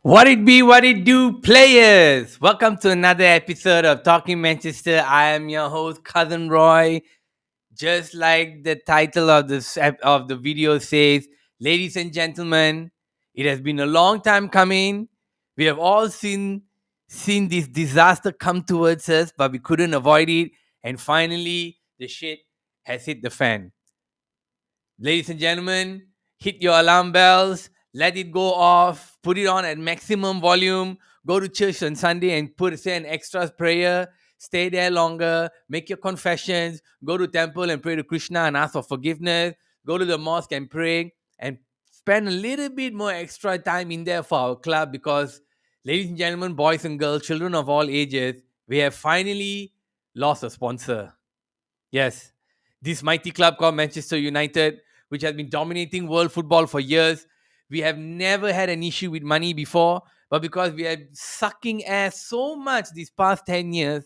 What it be, what it do, players? Welcome to another episode of Talking Manchester. I am your host, Cousin Roy. Just like the title of the video says, ladies and gentlemen, it has been a long time coming. We have all seen this disaster come towards us, but we couldn't avoid it. And finally, the shit has hit the fan. Ladies and gentlemen, hit your alarm bells, let it go off, put it on at maximum volume, go to church on Sunday and say an extra prayer, stay there longer, make your confessions, go to temple and pray to Krishna and ask for forgiveness, go to the mosque and pray, and spend a little bit more extra time in there for our club because, ladies and gentlemen, boys and girls, children of all ages, we have finally lost a sponsor. Yes, this mighty club called Manchester United, which has been dominating world football for years. We have never had an issue with money before, but because we are sucking ass so much these past 10 years,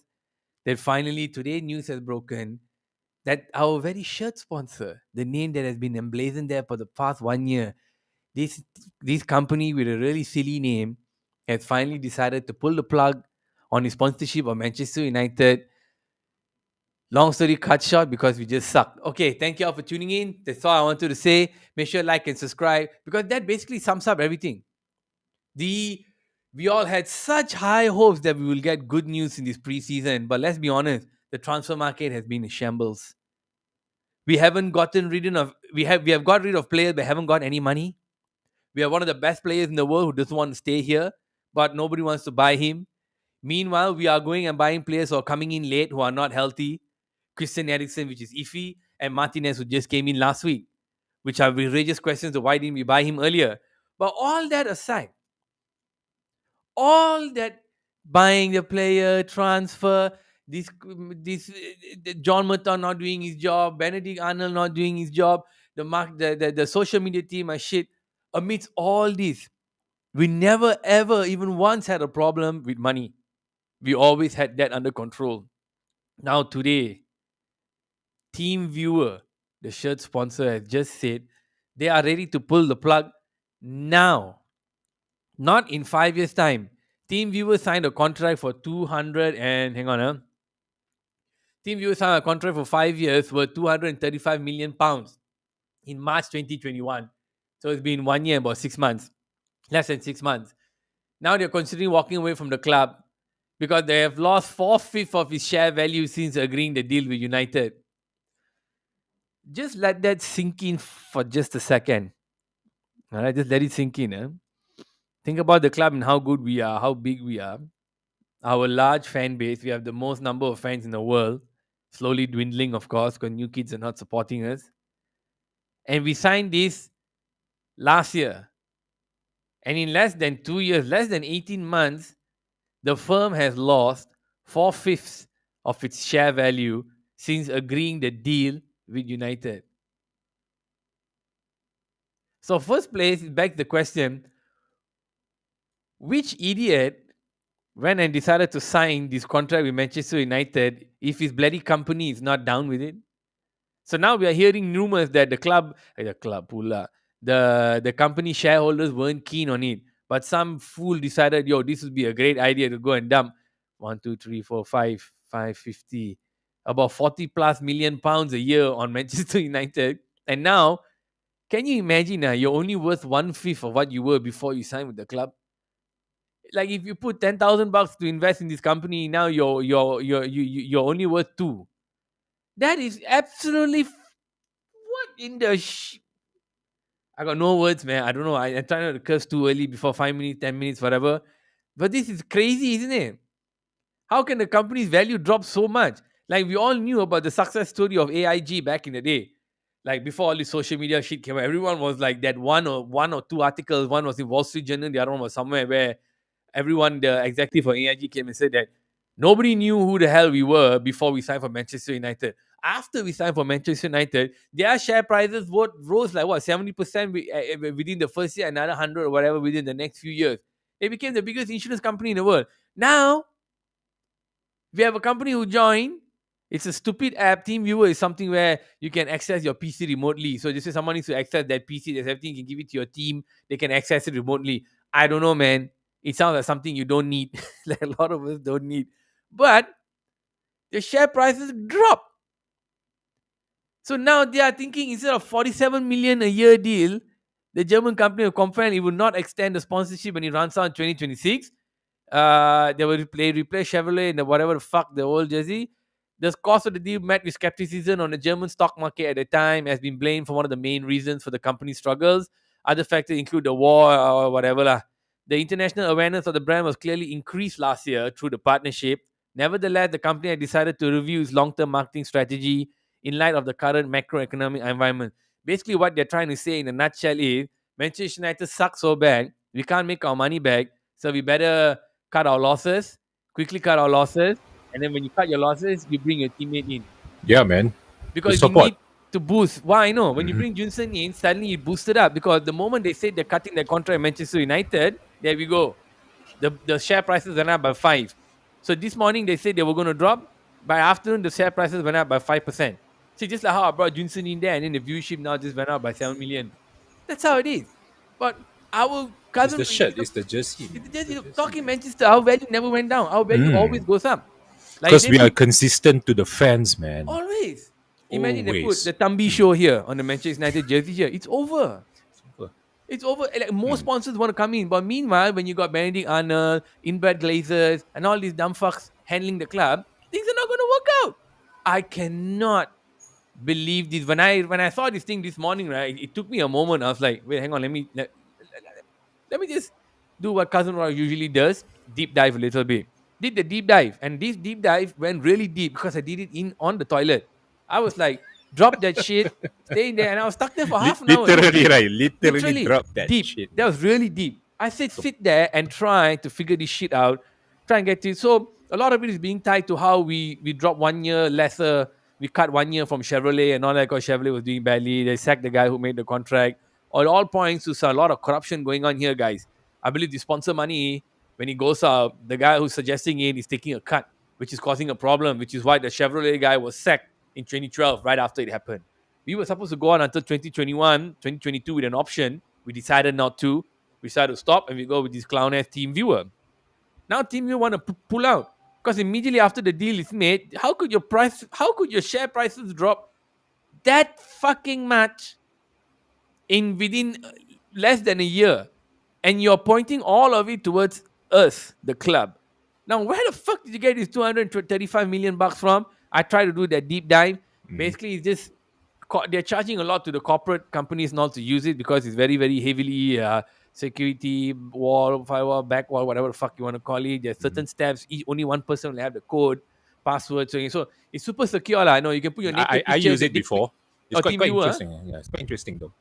that finally today news has broken that our very shirt sponsor, the name that has been emblazoned there for the past 1 year, this this company with a really silly name has finally decided to pull the plug on his sponsorship of Manchester United. Long story cut short because we just suck. Okay, thank you all for tuning in. That's all I wanted to say. Make sure like and subscribe because that basically sums up everything. The we all had such high hopes that we will get good news in this preseason, but let's be honest, the transfer market has been in shambles. We haven't gotten rid of we have got rid of players but haven't got any money. We are one of the best players in the world who doesn't want to stay here, but nobody wants to buy him. Meanwhile, we are going and buying players who are coming in late who are not healthy. Christian Eriksen, which is iffy, and Martinez, who just came in last week, which are religious questions of why didn't we buy him earlier. But all that aside, all that buying the player, transfer, this John Murtaugh not doing his job, Benedict Arnold not doing his job, the social media team are shit. Amidst all this, we never ever even once had a problem with money. We always had that under control. Now today, TeamViewer, the shirt sponsor, has just said they are ready to pull the plug now, not in 5 years' time. TeamViewer signed a contract for 200 and hang on, TeamViewer signed a contract for 5 years worth 235 million pounds in March 2021. So it's been 1 year, about 6 months, less than 6 months. Now they're considering walking away from the club because they have lost 4/5 of its share value since agreeing the deal with United. Just let that sink in for just a second. All right, just let it sink in. Think about the club and how good we are, how big we are. Our large fan base, we have the most number of fans in the world, slowly dwindling, of course, because new kids are not supporting us. And we signed this last year. And in less than 2 years, less than 18 months, the firm has lost 4/5 of its share value since agreeing the deal with United. So, first place, it begs the question, which idiot went and decided to sign this contract with Manchester United if his bloody company is not down with it? So now we are hearing rumors that the company shareholders weren't keen on it, but some fool decided, yo, this would be a great idea to go and dump 1, 2, 3, 4, 5, 550, about 40 plus million pounds a year on Manchester United. And now, can you imagine? You're only worth 1/5 of what you were before you signed with the club. Like if you put 10,000 bucks to invest in this company, now you're only worth two. That is absolutely what in the I got no words, man. I don't know. I try not to curse too early before 5 minutes, 10 minutes, whatever. But this is crazy, isn't it? How can the company's value drop so much? Like we all knew about the success story of AIG back in the day. Like before all this social media shit came out, everyone was like that one or two articles. One was in Wall Street Journal, the other one was somewhere where everyone, the executive of AIG came and said that nobody knew who the hell we were before we signed for Manchester United. After we signed for Manchester United, their share prices rose like what 70% within the first year, another 100 or whatever within the next few years. They became the biggest insurance company in the world. Now we have a company who joined. It's a stupid app. TeamViewer is something where you can access your PC remotely. So just say someone needs to access that PC, there's everything. You can give it to your team. They can access it remotely. I don't know, man. It sounds like something you don't need, like a lot of us don't need. But the share prices drop. So now they are thinking instead of 47 million a year deal, the German company will confirm it will not extend the sponsorship when it runs out in 2026. They will replace Chevrolet and whatever the fuck the old jersey. The cost of the deal met with skepticism on the German stock market at the time, has been blamed for one of the main reasons for the company's struggles. Other factors include the war or whatever lah. The international awareness of the brand was clearly increased last year through the partnership. Nevertheless, the company had decided to review its long-term marketing strategy in light of the current macroeconomic environment. Basically, what they're trying to say in a nutshell is Manchester United sucks so bad, we can't make our money back, so we better cut our losses, quickly cut our losses, and then when you cut your losses, you bring your teammate in Yeah, man. The because we support. need to boost. Why? I know when you bring Junsen in, suddenly it boosted up because the moment they said they're cutting their contract at Manchester United, there we go. The share prices went up by 5. So this morning they said they were going to drop. By afternoon, the share prices went up by 5%. See, just like how I brought Junsen in there, and then the viewership now just went up by 7 million. That's how it is. But our It's cousin, the shirt. It's the jersey, man. it's It's just the jersey, talking man. Manchester, our value never went down. Our value always goes up. Like Because they we are put consistent to the fans, man. always. Imagine they put the Always. Tambi show here on the Manchester United jersey here. It's over. Super. It's over. Like more sponsors want to come in, but meanwhile, when you got Benedict Arnold, inbred Glazers, and all these dumb fucks handling the club, things are not going to work out. I cannot believe this. When I saw this thing this morning, right, it took me a moment. I was like, wait, hang on, let me just do what Cousin Roy usually does, deep dive a little bit. Did the deep dive, and this deep dive went really deep because I did it in on the toilet. I was like, drop that shit, stay in there, and I was stuck there for half an hour. It was Literally, deep, right? Literally literally drop that deep. shit, That man. was really deep. I said, So, sit there and try to figure this shit out, try and get it. So a lot of it is being tied to how we drop 1 year lesser. We cut 1 year from Chevrolet and all that because Chevrolet was doing badly. They sacked the guy who made the contract. All points to a lot of corruption going on here, guys. I believe the sponsor money, when it goes out, the guy who's suggesting it is taking a cut, which is causing a problem, which is why the Chevrolet guy was sacked in 2012, right after it happened. We were supposed to go on until 2021, 2022 with an option. We decided not to. We decided to stop and we go with this clown ass TeamViewer. Now TeamViewer want to pull out because immediately after the deal is made, how could your share prices drop that fucking much in within less than a year, and you're pointing all of it towards us, the club. Now, where the fuck did you get these 235 million bucks from? I try to do that deep dive. Basically, it's just they're charging a lot to the corporate companies not to use it because it's very, very heavily security wall, firewall, back wall, whatever the fuck you want to call it. There's certain steps. Only one person will have the code, password. So it's super secure. I know you can put your naked I pictures, use your it dick pic. before. It's Or quite team viewer. interesting. Yeah, it's quite interesting though.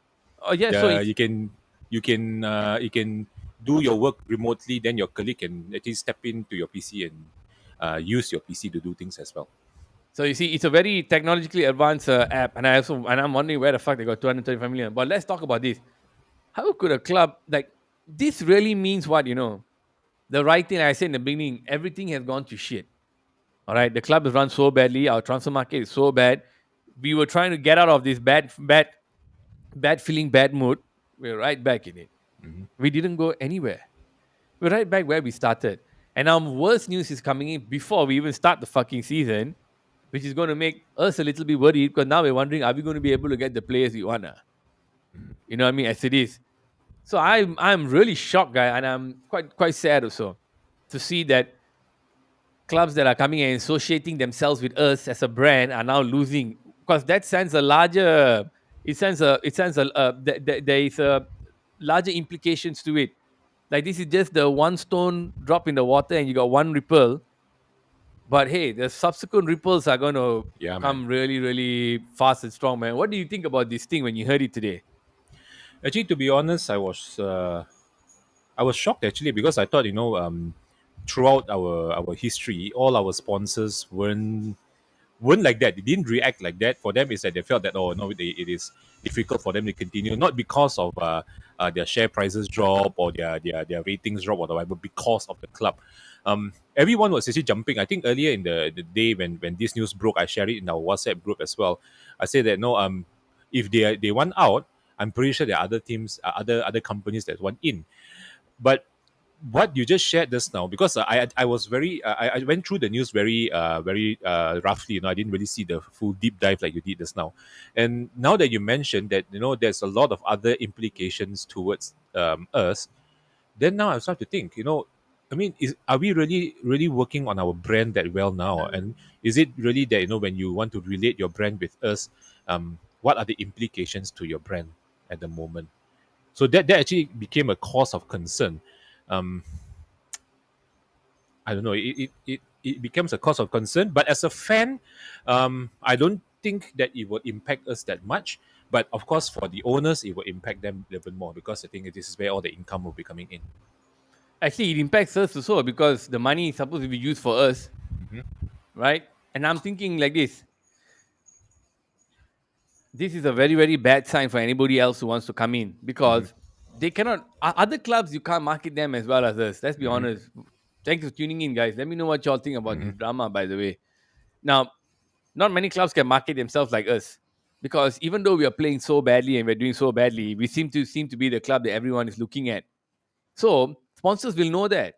Oh yeah, so it's You can do your work remotely. Then your colleague can actually step into your PC and use your PC to do things as well. So you see, it's a very technologically advanced app, and I'm wondering where the fuck they got 235 million. But let's talk about this. How could a club like this really means what you know? The right thing I said in the beginning, everything has gone to shit. All right, the club is run so badly. Our transfer market is so bad. We were trying to get out of this bad feeling, bad mood. We're right back in it. We didn't go anywhere. We're right back where we started. And our worst news is coming in before we even start the fucking season, which is going to make us a little bit worried because now we're wondering, are we going to be able to get the players we want? You know what I mean? As it is. So I'm really shocked, guy, and I'm quite sad also to see that clubs that are coming and associating themselves with us as a brand are now losing because that sends a larger there is a larger implications to it. Like this is just the one stone drop in the water and you got one ripple. But hey, the subsequent ripples are going to Yeah, man. come really, really fast and strong, man. What do you think about this thing when you heard it today? Actually, to be honest, I was shocked actually because I thought throughout our history, all our sponsors weren't like that. They didn't react like that. For them, is that they felt that it is difficult for them to continue, not because of their share prices drop or their ratings drop or whatever, because of the club. Everyone was actually jumping. I think earlier in the day when this news broke, I shared it in our WhatsApp group as well. I said that no, if they want out, I'm pretty sure there are other teams, other companies that want in. But what you just shared just now, because I was very I went through the news very roughly. I didn't really see the full deep dive like you did just now. And now that you mentioned that, there's a lot of other implications towards us, then now I start to think, I mean, are we really working on our brand that well now? And is it really that, when you want to relate your brand with us, what are the implications to your brand at the moment? So that actually became a cause of concern. Um, I don't know. It becomes a cause of concern. But as a fan, I don't think that it will impact us that much. But of course, for the owners, it will impact them a little bit more, because I think this is where all the income will be coming in. Actually, it impacts us also because the money is supposed to be used for us, right? And I'm thinking like this: this is a very, very bad sign for anybody else who wants to come in, because they cannot. Other clubs, you can't market them as well as us. Let's be honest. Thanks for tuning in, guys. Let me know what y'all think about this drama. By the way, now not many clubs can market themselves like us, because even though we are playing so badly and we're doing so badly, we seem to be the club that everyone is looking at. So sponsors will know that.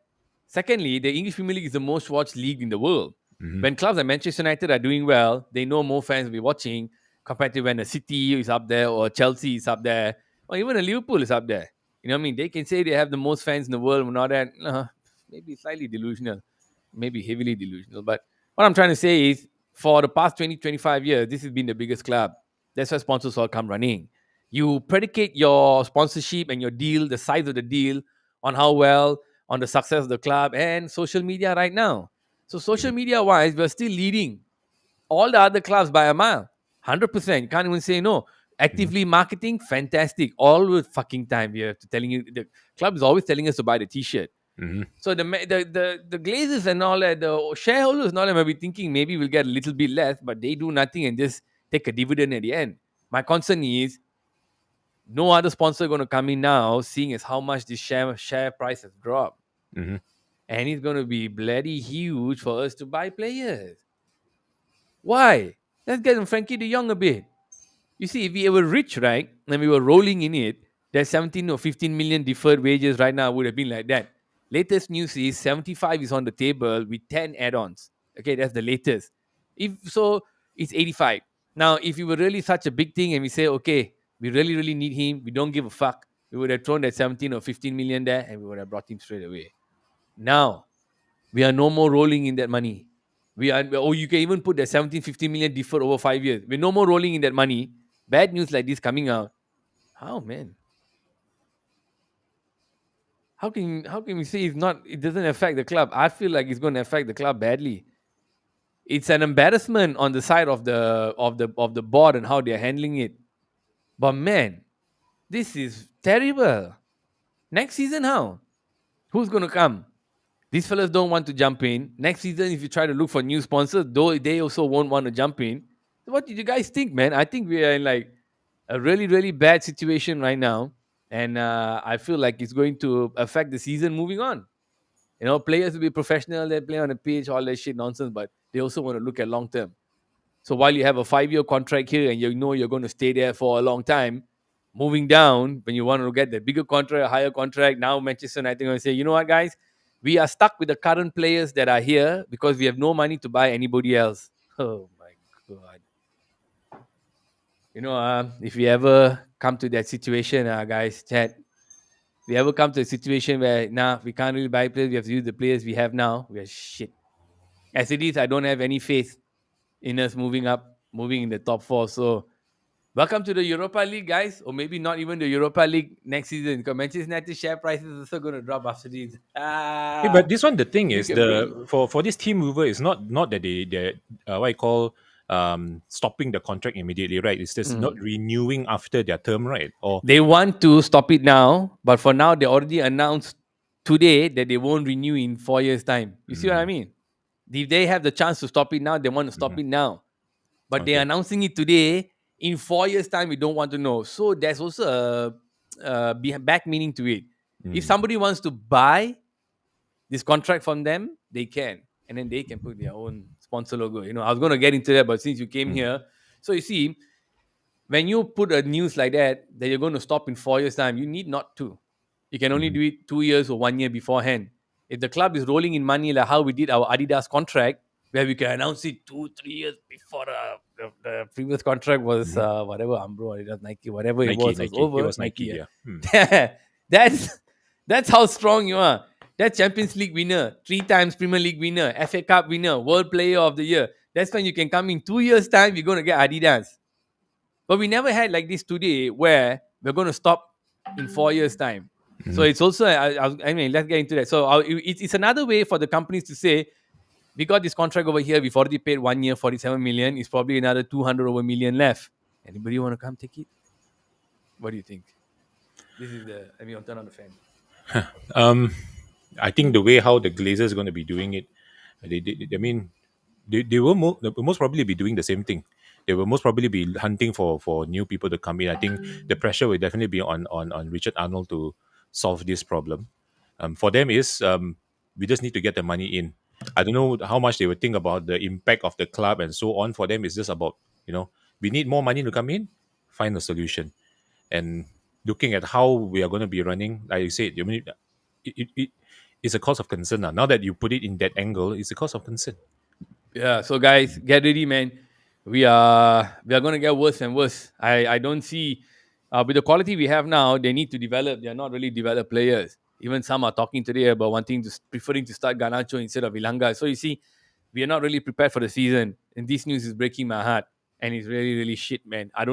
Secondly, the English Premier League is the most watched league in the world. Hmm. When clubs like Manchester United are doing well, they know more fans will be watching compared to when a City is up there or Chelsea is up there or even a Liverpool is up there. You know what I mean? They can say they have the most fans in the world, not that. Maybe slightly delusional, maybe heavily delusional. But what I'm trying to say is, for the past 20, 25 years, this has been the biggest club. That's why sponsors all come running. You predicate your sponsorship and your deal, the size of the deal, on how well, on the success of the club and social media right now. So social media wise, we're still leading all the other clubs by a mile. 100%. You can't even say no. Hmm. Actively marketing, fantastic. All the fucking time. We have to telling you, the club is always telling us to buy the t-shirt. Hmm. So the glazes and all that, the shareholders and all that might be thinking maybe we'll get a little bit less, but they do nothing and just take a dividend at the end. My concern is no other sponsor going to come in now, seeing as how much this share price has dropped, Hmm. and it's going to be bloody huge for us to buy players. Why? Let's get Frankie De Jong a bit. You see, if we were rich, right, and we were rolling in it, that 17 or 15 million deferred wages right now would have been like that. Latest news is 75 is on the table with 10 add-ons. Okay, that's the latest. If so, it's 85. Now, if you were really such a big thing and we say, okay, we really, really need him, we don't give a fuck, we would have thrown that 17 or 15 million there and we would have brought him straight away. Now, we are no more rolling in that money. We are, oh, you can even put the 17, 15 million deferred over 5 years. We're no more rolling in that money. Bad news like this coming out. How, man? How can we say it doesn't affect the club? I feel like it's going to affect the club badly. It's an embarrassment on the side of the board and how they're handling it. But man, this is terrible. Next season, how? Who's going to come? These fellas don't want to jump in. Next season, if you try to look for new sponsors, though they also won't want to jump in. So what did you guys think, man? I think we are in like a really, really bad situation right now. And I feel like it's going to affect the season moving on. Players will be professional, they play on the pitch, all that shit nonsense, but they also want to look at long term. So while you have a 5-year contract here and you know you're going to stay there for a long time, moving down, when you want to get the bigger contract, a higher contract, now Manchester United are going to say, you know what, guys, we are stuck with the current players that are here because we have no money to buy anybody else. Oh my god! If we ever come to that situation, guys, chat. If we ever come to a situation where we can't really buy players, we have to use the players we have now. We are shit. As it is, I don't have any faith in us moving up, moving in the top four. So welcome to the Europa League, guys, or maybe not even the Europa League next season, because Manchester United share prices is also going to drop after this. Hey, but this one, the thing You is, can break. for this team mover is not that they what I call stopping the contract immediately, right? It's just not Mhm. renewing after their term, right? Or They want to stop it now, but for now, they already announced today that they won't renew in 4 years' time. You see what I mm, mean? If they have the chance to stop it now, they want to stop mhm. it now. But they're Okay. announcing it today. In 4 years' time, we don't want to know. So there's also a back meaning to it. If Mm, somebody wants to buy this contract from them, they can. And then they can put their own sponsor logo. I was going to get into that, but since you came mm, here, so you see, when you put a news like that you're going to stop in 4 years' time, you need not to. You can only Mhm. do it 2 years or 1 year beforehand. If the club is rolling in money like how we did our Adidas contract, where we can announce it 2 3 years before the previous contract was Mhm. whatever Umbro, Adidas, Nike, whatever it Nike, was Nike. It over. was Nike. Nike, Yeah. Hmm. yeah. that's that's how strong you are. That Champions League winner, 3 times Premier League winner, FA Cup winner, World Player of the Year. That's when you can come in 2 years' time. You're going to get Adidas. But we never had like this today where we're going to stop in 4 years' time. So Mhm. it's also, I mean, let's get into that. So it's another way for the companies to say, we got this contract over here. We've already paid 1 year, 47 million. It's probably another 200 over million left. Anybody want to come take it? What do you think? This is I'll turn on the fan. Um, I think the way how the Glazers are going to be doing it, I mean, they will most probably be doing the same thing. They will most probably be hunting for new people to come in. I think the pressure will definitely be on Richard Arnold to solve this problem. For them is we just need to get the money in. I don't know how much they would think about the impact of the club and so on. For them, it's just about we need more money to come in, find a solution, and looking at how we are going to be running. Like you said, I mean, it is a cause of concern now. Now that you put it in that angle, it's a cause of concern. Yeah, so guys, get ready, man. We are gonna get worse and worse. I don't see with the quality we have now, they need to develop. They're not really developed players. Even some are talking today about preferring to start Ganacho instead of Ilanga. So you see, we are not really prepared for the season. And this news is breaking my heart. And it's really, really shit, man. I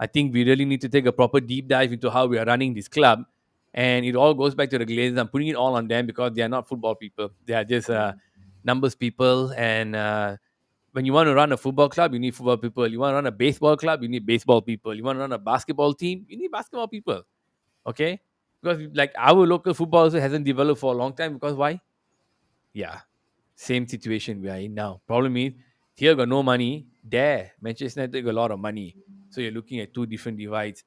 think we really need to take a proper deep dive into how we are running this club. And it all goes back to the Glazers. I'm putting it all on them because they are not football people. They are just numbers people. And when you want to run a football club, you need football people. You want to run a baseball club, you need baseball people. You want to run a basketball team, you need basketball people. Okay? Because like our local football also hasn't developed for a long time because why? Yeah, same situation we are in now. Problem is, here got no money. There, Manchester United got a lot of money. So you're looking at two different divides.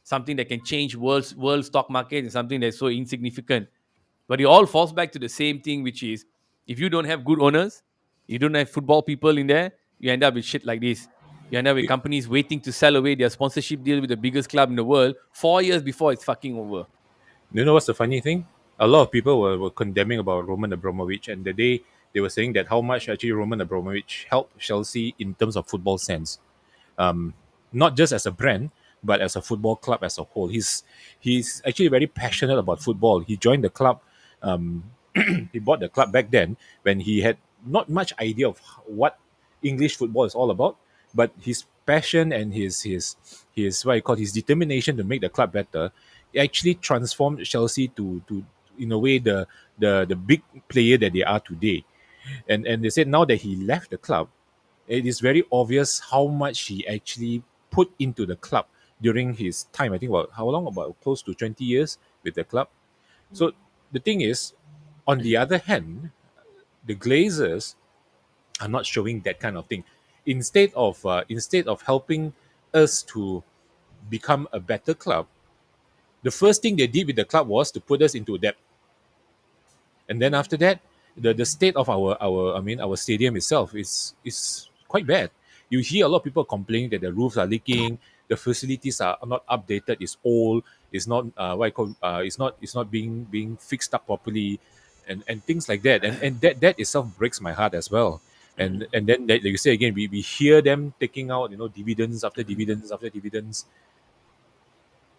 Something that can change world stock market and something that's so insignificant. But it all falls back to the same thing, which is if you don't have good owners, you don't have football people in there, you end up with shit like this. You end up with companies waiting to sell away their sponsorship deal with the biggest club in the world 4 years before it's fucking over. You know what's the funny thing? A lot of people were condemning about Roman Abramovich, and the day they were saying that how much actually Roman Abramovich helped Chelsea in terms of football sense, not just as a brand, but as a football club as a whole. He's actually very passionate about football. He joined the club. Um, he bought the club back then when he had not much idea of what English football is all about, but his passion and his what you call his determination to make the club better actually transformed Chelsea to in a way the big player that they are today. And they said now that he left the club, it is very obvious how much he actually put into the club during his time. I think about how long? About close to 20 years with the club. So the thing is, on the other hand, the Glazers are not showing that kind of thing. Instead of helping us to become a better club, the first thing they did with the club was to put us into debt. And then after that, the state of our stadium itself is quite bad. You hear a lot of people complaining that the roofs are leaking, the facilities are not updated, it's old, it's not what I call it's not being fixed up properly, and things like that. And that itself breaks my heart as well. And then like you say again, we hear them taking out dividends after dividends after dividends.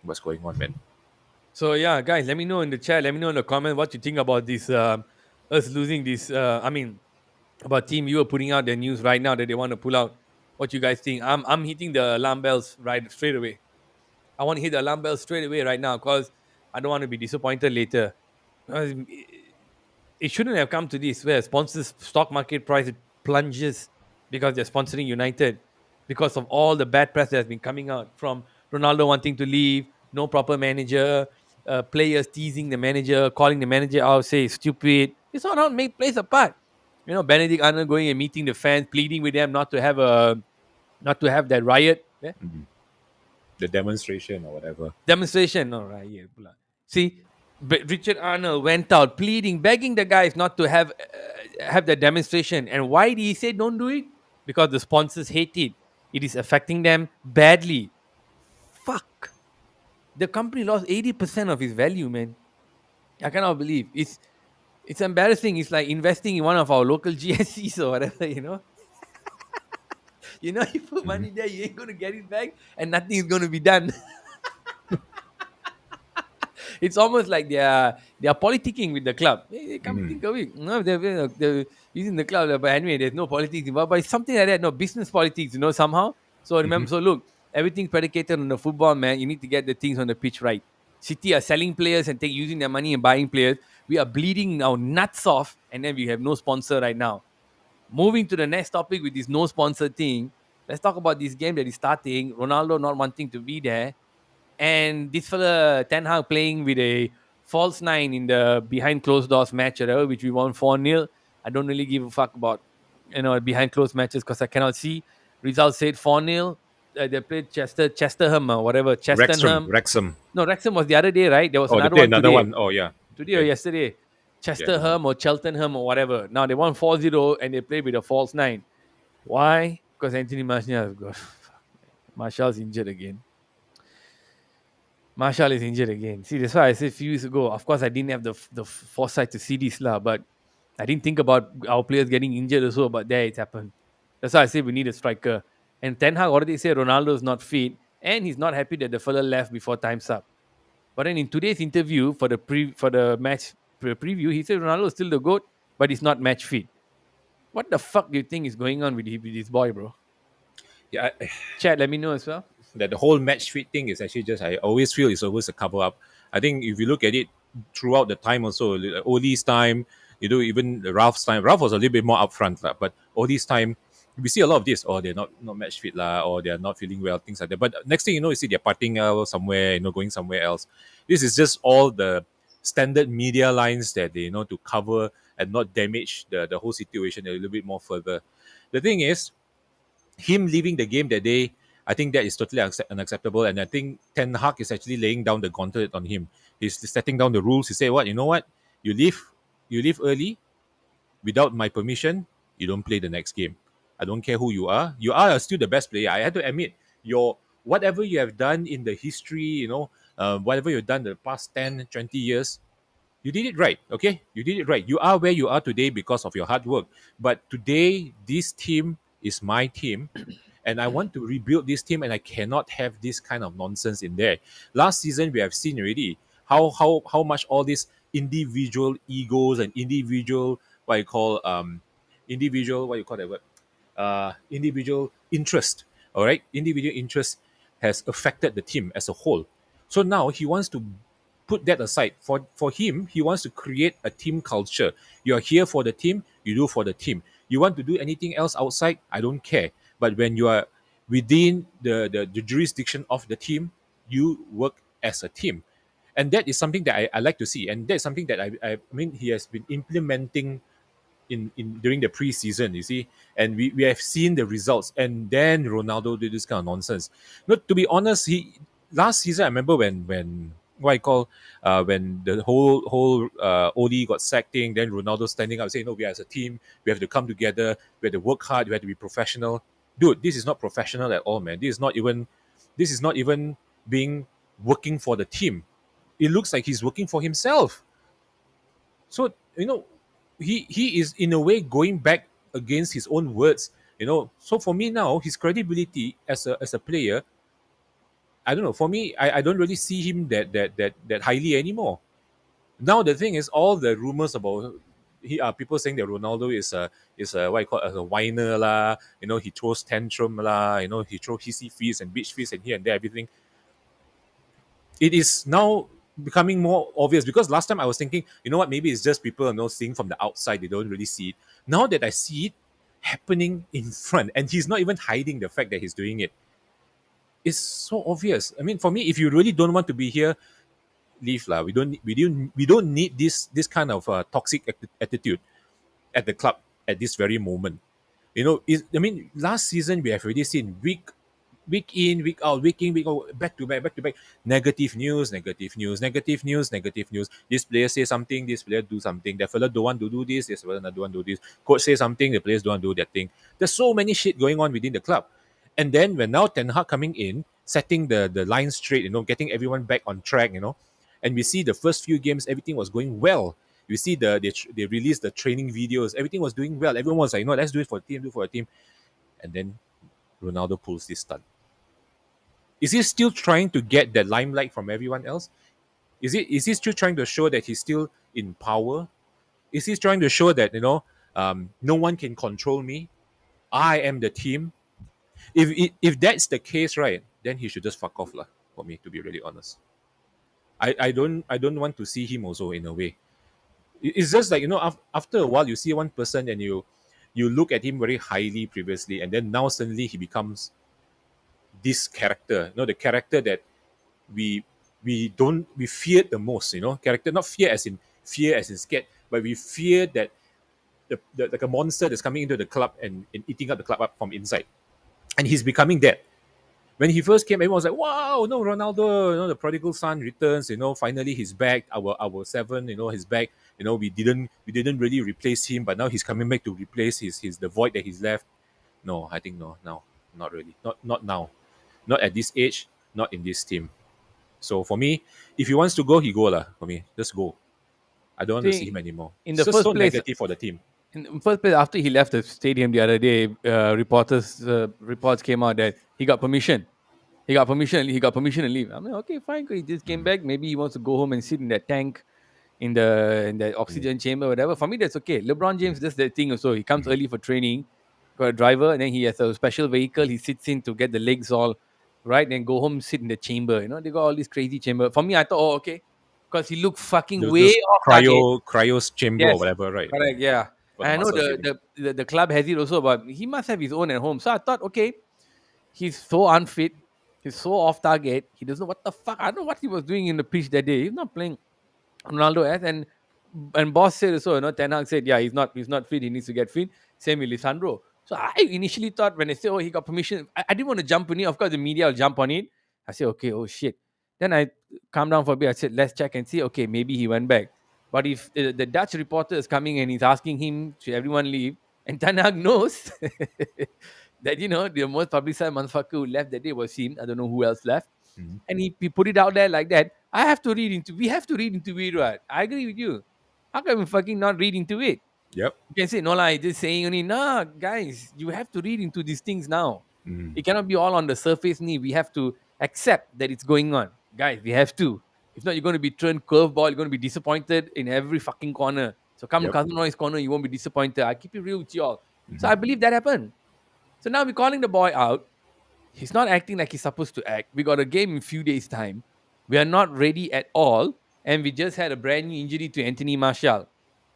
What's going on, man? So yeah, guys, let me know in the chat. Let me know in the comment what you think about this. Us losing this. I mean, about TeamViewer putting out their news right now that they want to pull out. What you guys think? I'm hitting the alarm bells right straight away. I want to hit the alarm bells straight away right now because I don't want to be disappointed later. Because it shouldn't have come to this where sponsors stock market price plunges because they're sponsoring United because of all the bad press that has been coming out from Ronaldo wanting to leave, no proper manager, players teasing the manager, calling the manager out, say it's stupid. It's all not make plays apart. Benedict Arnold going and meeting the fans, pleading with them not to have that riot. The demonstration or whatever. Demonstration. No, right here. See, but Richard Arnold went out pleading, begging the guys not to have that demonstration. And why did he say don't do it? Because the sponsors hate it. It is affecting them badly. Fuck. The company lost 80% of its value, man. I cannot believe it's embarrassing. It's like investing in one of our local GSCs or whatever, you know. You put Mhm. money there, you ain't gonna get it back, and nothing is gonna be done. It's almost like they are politicking with the club. Hey, come Mhm. think of it. No, they're using the club, but anyway, there's no politics involved. But it's something like that. No business politics, somehow. So Mhm. remember, so look, everything's predicated on the football, man. You need to get the things on the pitch right. City are selling players and using their money and buying players. We are bleeding our nuts off, and then we have no sponsor right now. Moving to the next topic with this no sponsor thing. Let's talk about this game that is starting. Ronaldo not wanting to be there, and this fella Ten Hag playing with a false nine in the behind closed doors match, which we won 4-0. I don't really give a fuck about behind closed matches because I cannot see. Results said 4-0. They played Chesterham or whatever, Wrexham, Chesterham. Wrexham. No, Wrexham was the other day, right? There was Oh, the another day one another today. one. Oh yeah. Today or Okay. yesterday. Yeah, I don't know. Chesterham or Cheltenham or whatever. Now they won 4-0 and they played with a false nine. Why? Because Anthony Martial has got Martial's injured again. Marshall is injured again. See, that's why I said a few years ago. Of course, I didn't have the foresight to see this lah, but I didn't think about our players getting injured also. But there it happened. That's why I said we need a striker. And Ten Hag already said Ronaldo is not fit, and he's not happy that the fella left before time's up. But then in today's interview for the match preview, he said Ronaldo is still the goat, but he's not match fit. What the fuck do you think is going on with this boy, bro? Yeah, Chat, let me know as well. that the whole match fit thing is actually just I always feel it's always a cover up. I think if you look at it throughout the time also, like Oli's time, even Ralph's time. Ralph was a little bit more upfront, lah, but Oli's time, we see a lot of this. Or they're not match fit lah, or they're not feeling well, things like that. But next thing you know, you see they're partying out somewhere, going somewhere else. This is just all the standard media lines that they to cover and not damage the whole situation a little bit more further. The thing is, him leaving the game that day, I think that is totally unacceptable. And I think Ten Hag is actually laying down the gauntlet on him. He's setting down the rules. He say, "What? You know what? You leave, you leave early without my permission. You don't play the next game. I don't care who you are. You are still the best player. I had to admit, your whatever you have done in the history, whatever you've done the past 10, 20 years, you did it right. Okay, you did it right. You are where you are today because of your hard work. But today, this team is my team, and I want to rebuild this team, and I cannot have this kind of nonsense in there. Last season, we have seen already how much all these individual egos and individual what you call individual what you call that word individual interest. All right, individual interest has affected the team as a whole. So now he wants to put that aside. For him, he wants to create a team culture. You are here for the team, you do for the team. You want to do anything else outside, I don't care. But when you are within the jurisdiction of the team, you work as a team. And that is something that I like to see. And that's something that I mean he has been implementing in during the preseason, you see, and we have seen the results. And then Ronaldo did this kind of nonsense. Not to be honest, he last season I remember when what I call when the whole Oli got sacked thing, then Ronaldo standing up saying, "No, we as a team, we have to come together, we have to work hard, we have to be professional." Dude, this is not professional at all, man. This is not even being working for the team. It looks like he's working for himself. So he is in a way going back against his own words. So for me now, his credibility as a player, I don't know. For me, I don't really see him that highly anymore. Now the thing is, all the rumors about people saying that Ronaldo is a what you call a whiner lah. He throws tantrum lah. He throws hissy fits and bitch fits and here and there everything. It is now becoming more obvious because last time I was thinking, you know what, maybe it's just people seeing from the outside, they don't really see it. Now that I see it happening in front, and he's not even hiding the fact that he's doing it, it's so obvious. I mean, for me, if you really don't want to be here, leave lah. We don't need this kind of toxic attitude at the club at this very moment. I mean, last season we have already seen week in, week out, week in, week out, back to back. Negative news, negative news, negative news, negative news. This player say something, this player do something. That fella don't want to do this, this fella don't want to do this. Coach say something, the players don't want to do that thing. There's so many shit going on within the club. And then when now Ten Hag coming in, setting the line straight, getting everyone back on track, and we see the first few games, everything was going well. You see they released the training videos, everything was doing well. Everyone was like, let's do it for a team, do it for a team. And then Ronaldo pulls this stunt. Is he still trying to get that limelight from everyone else? Is he still trying to show that he's still in power? Is he trying to show that no one can control me? I am the team. If that's the case, right, then he should just fuck off, lah. For me, to be really honest, I don't want to see him also in a way. It's just like after a while you see one person and you look at him very highly previously, and then now suddenly he becomes this character. The character that we we feared the most. Character, not fear as in scared, but we fear that like a monster that's coming into the club and eating up the club up from inside, and he's becoming that. When he first came, everyone was like, "Wow, no, Ronaldo, the prodigal son returns. Finally he's back. Our seven, he's back. We didn't really replace him, but now he's coming back to replace his the void that he's left." No, I think no, not really, not now, not at this age, not in this team. So for me, if he wants to go, he go lah. For me, just go. I don't want to see him See, anymore. in It's the just first so place, negative for the team. after he left the stadium the other day, reports came out that he got permission. He got permission. He got permission to leave. I'm like, okay, fine. He just came back. Maybe he wants to go home and sit in that tank, in the Mm, oxygen chamber, whatever. For me, that's okay. LeBron mm, James does that thing also. He comes mm. early for training, got a driver, and then he has a special vehicle. He sits in to get the legs all right, then go home, sit in the chamber. They got all these crazy chamber. For me, I thought, oh, okay, because he looked fucking way Those off target. cryos chamber or Yes, whatever, right? correct. Yeah, For the and I know muscle the, building. the the the club has it also, but he must have his own at home. So I thought, okay, he's so unfit. He's so off target. He doesn't know what the fuck. I don't know what he was doing in the pitch that day. He's not playing Ronaldo as and boss said so. Ten Hag said, yeah, he's not fit. He needs to get fit. Same with Lisandro. So I initially thought when they said, oh, he got permission, I didn't want to jump on it. Of course, the media will jump on it. I said, okay, oh shit. Then I calmed down for a bit. I said, let's check and see. Okay, maybe he went back. But if the Dutch reporter is coming and he's asking him, should everyone leave? And Ten Hag knows that the most publicized motherfucker who left that day was him. I don't know who else left. Mhm. And he put it out there like that. We have to read into it, right? I agree with you. How can we fucking not read into it? Yep. You can say, no, like just saying only, nah, guys, you have to read into these things now. Mm. It cannot be all on the surface. We have to accept that it's going on. Guys, we have to. If not, you're going to be turned curveball. You're going to be disappointed in every fucking corner. So come Yep. Cousin Roy's corner, you won't be disappointed. I keep it real with you all. So Mhm. I believe that happened. So now we're calling the boy out. He's not acting like he's supposed to act. We got a game in a few days' time. We are not ready at all. And we just had a brand new injury to Anthony Martial.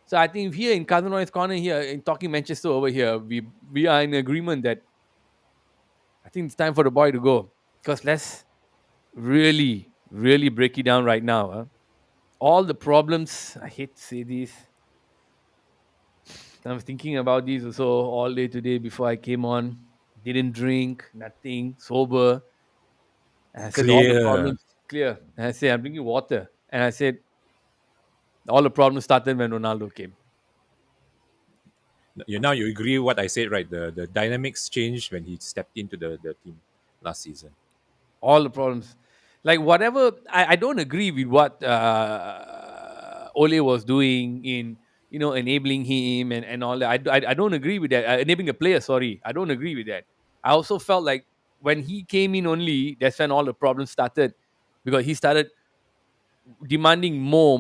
So I think here in Cousin Roy's corner here, in talking Manchester over here, we are in agreement that I think it's time for the boy to go. Because let's really, really break it down right now. Huh? All the problems, I hate to say this. I was thinking about this also all day today before I came on. Didn't drink, nothing, sober. And I said, all the Clear. problems clear. And I said, I'm drinking water. And I said, all the problems started when Ronaldo came. You agree what I said, right? The dynamics changed when he stepped into the team last season. All the problems. Like whatever, I don't agree with what Ole was doing in, enabling him and all that. I don't agree with that. Enabling the player, sorry. I don't agree with that. I also felt like when he came in only, that's when all the problems started because he started demanding more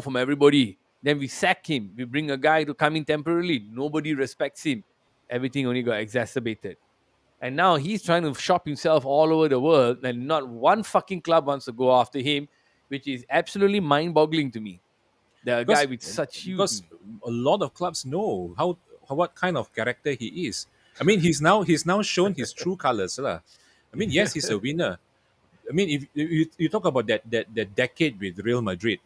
from everybody. Then we sack him. We bring a guy to come in temporarily. Nobody respects him. Everything only got exacerbated. And now he's trying to shop himself all over the world, and not one fucking club wants to go after him, which is absolutely mind boggling to me. The guy because with such huge. because a lot of clubs know what kind of character he is. I mean, he's now shown his true colors, lah. I mean, yes, he's a winner. I mean, if you talk about that decade with Real Madrid,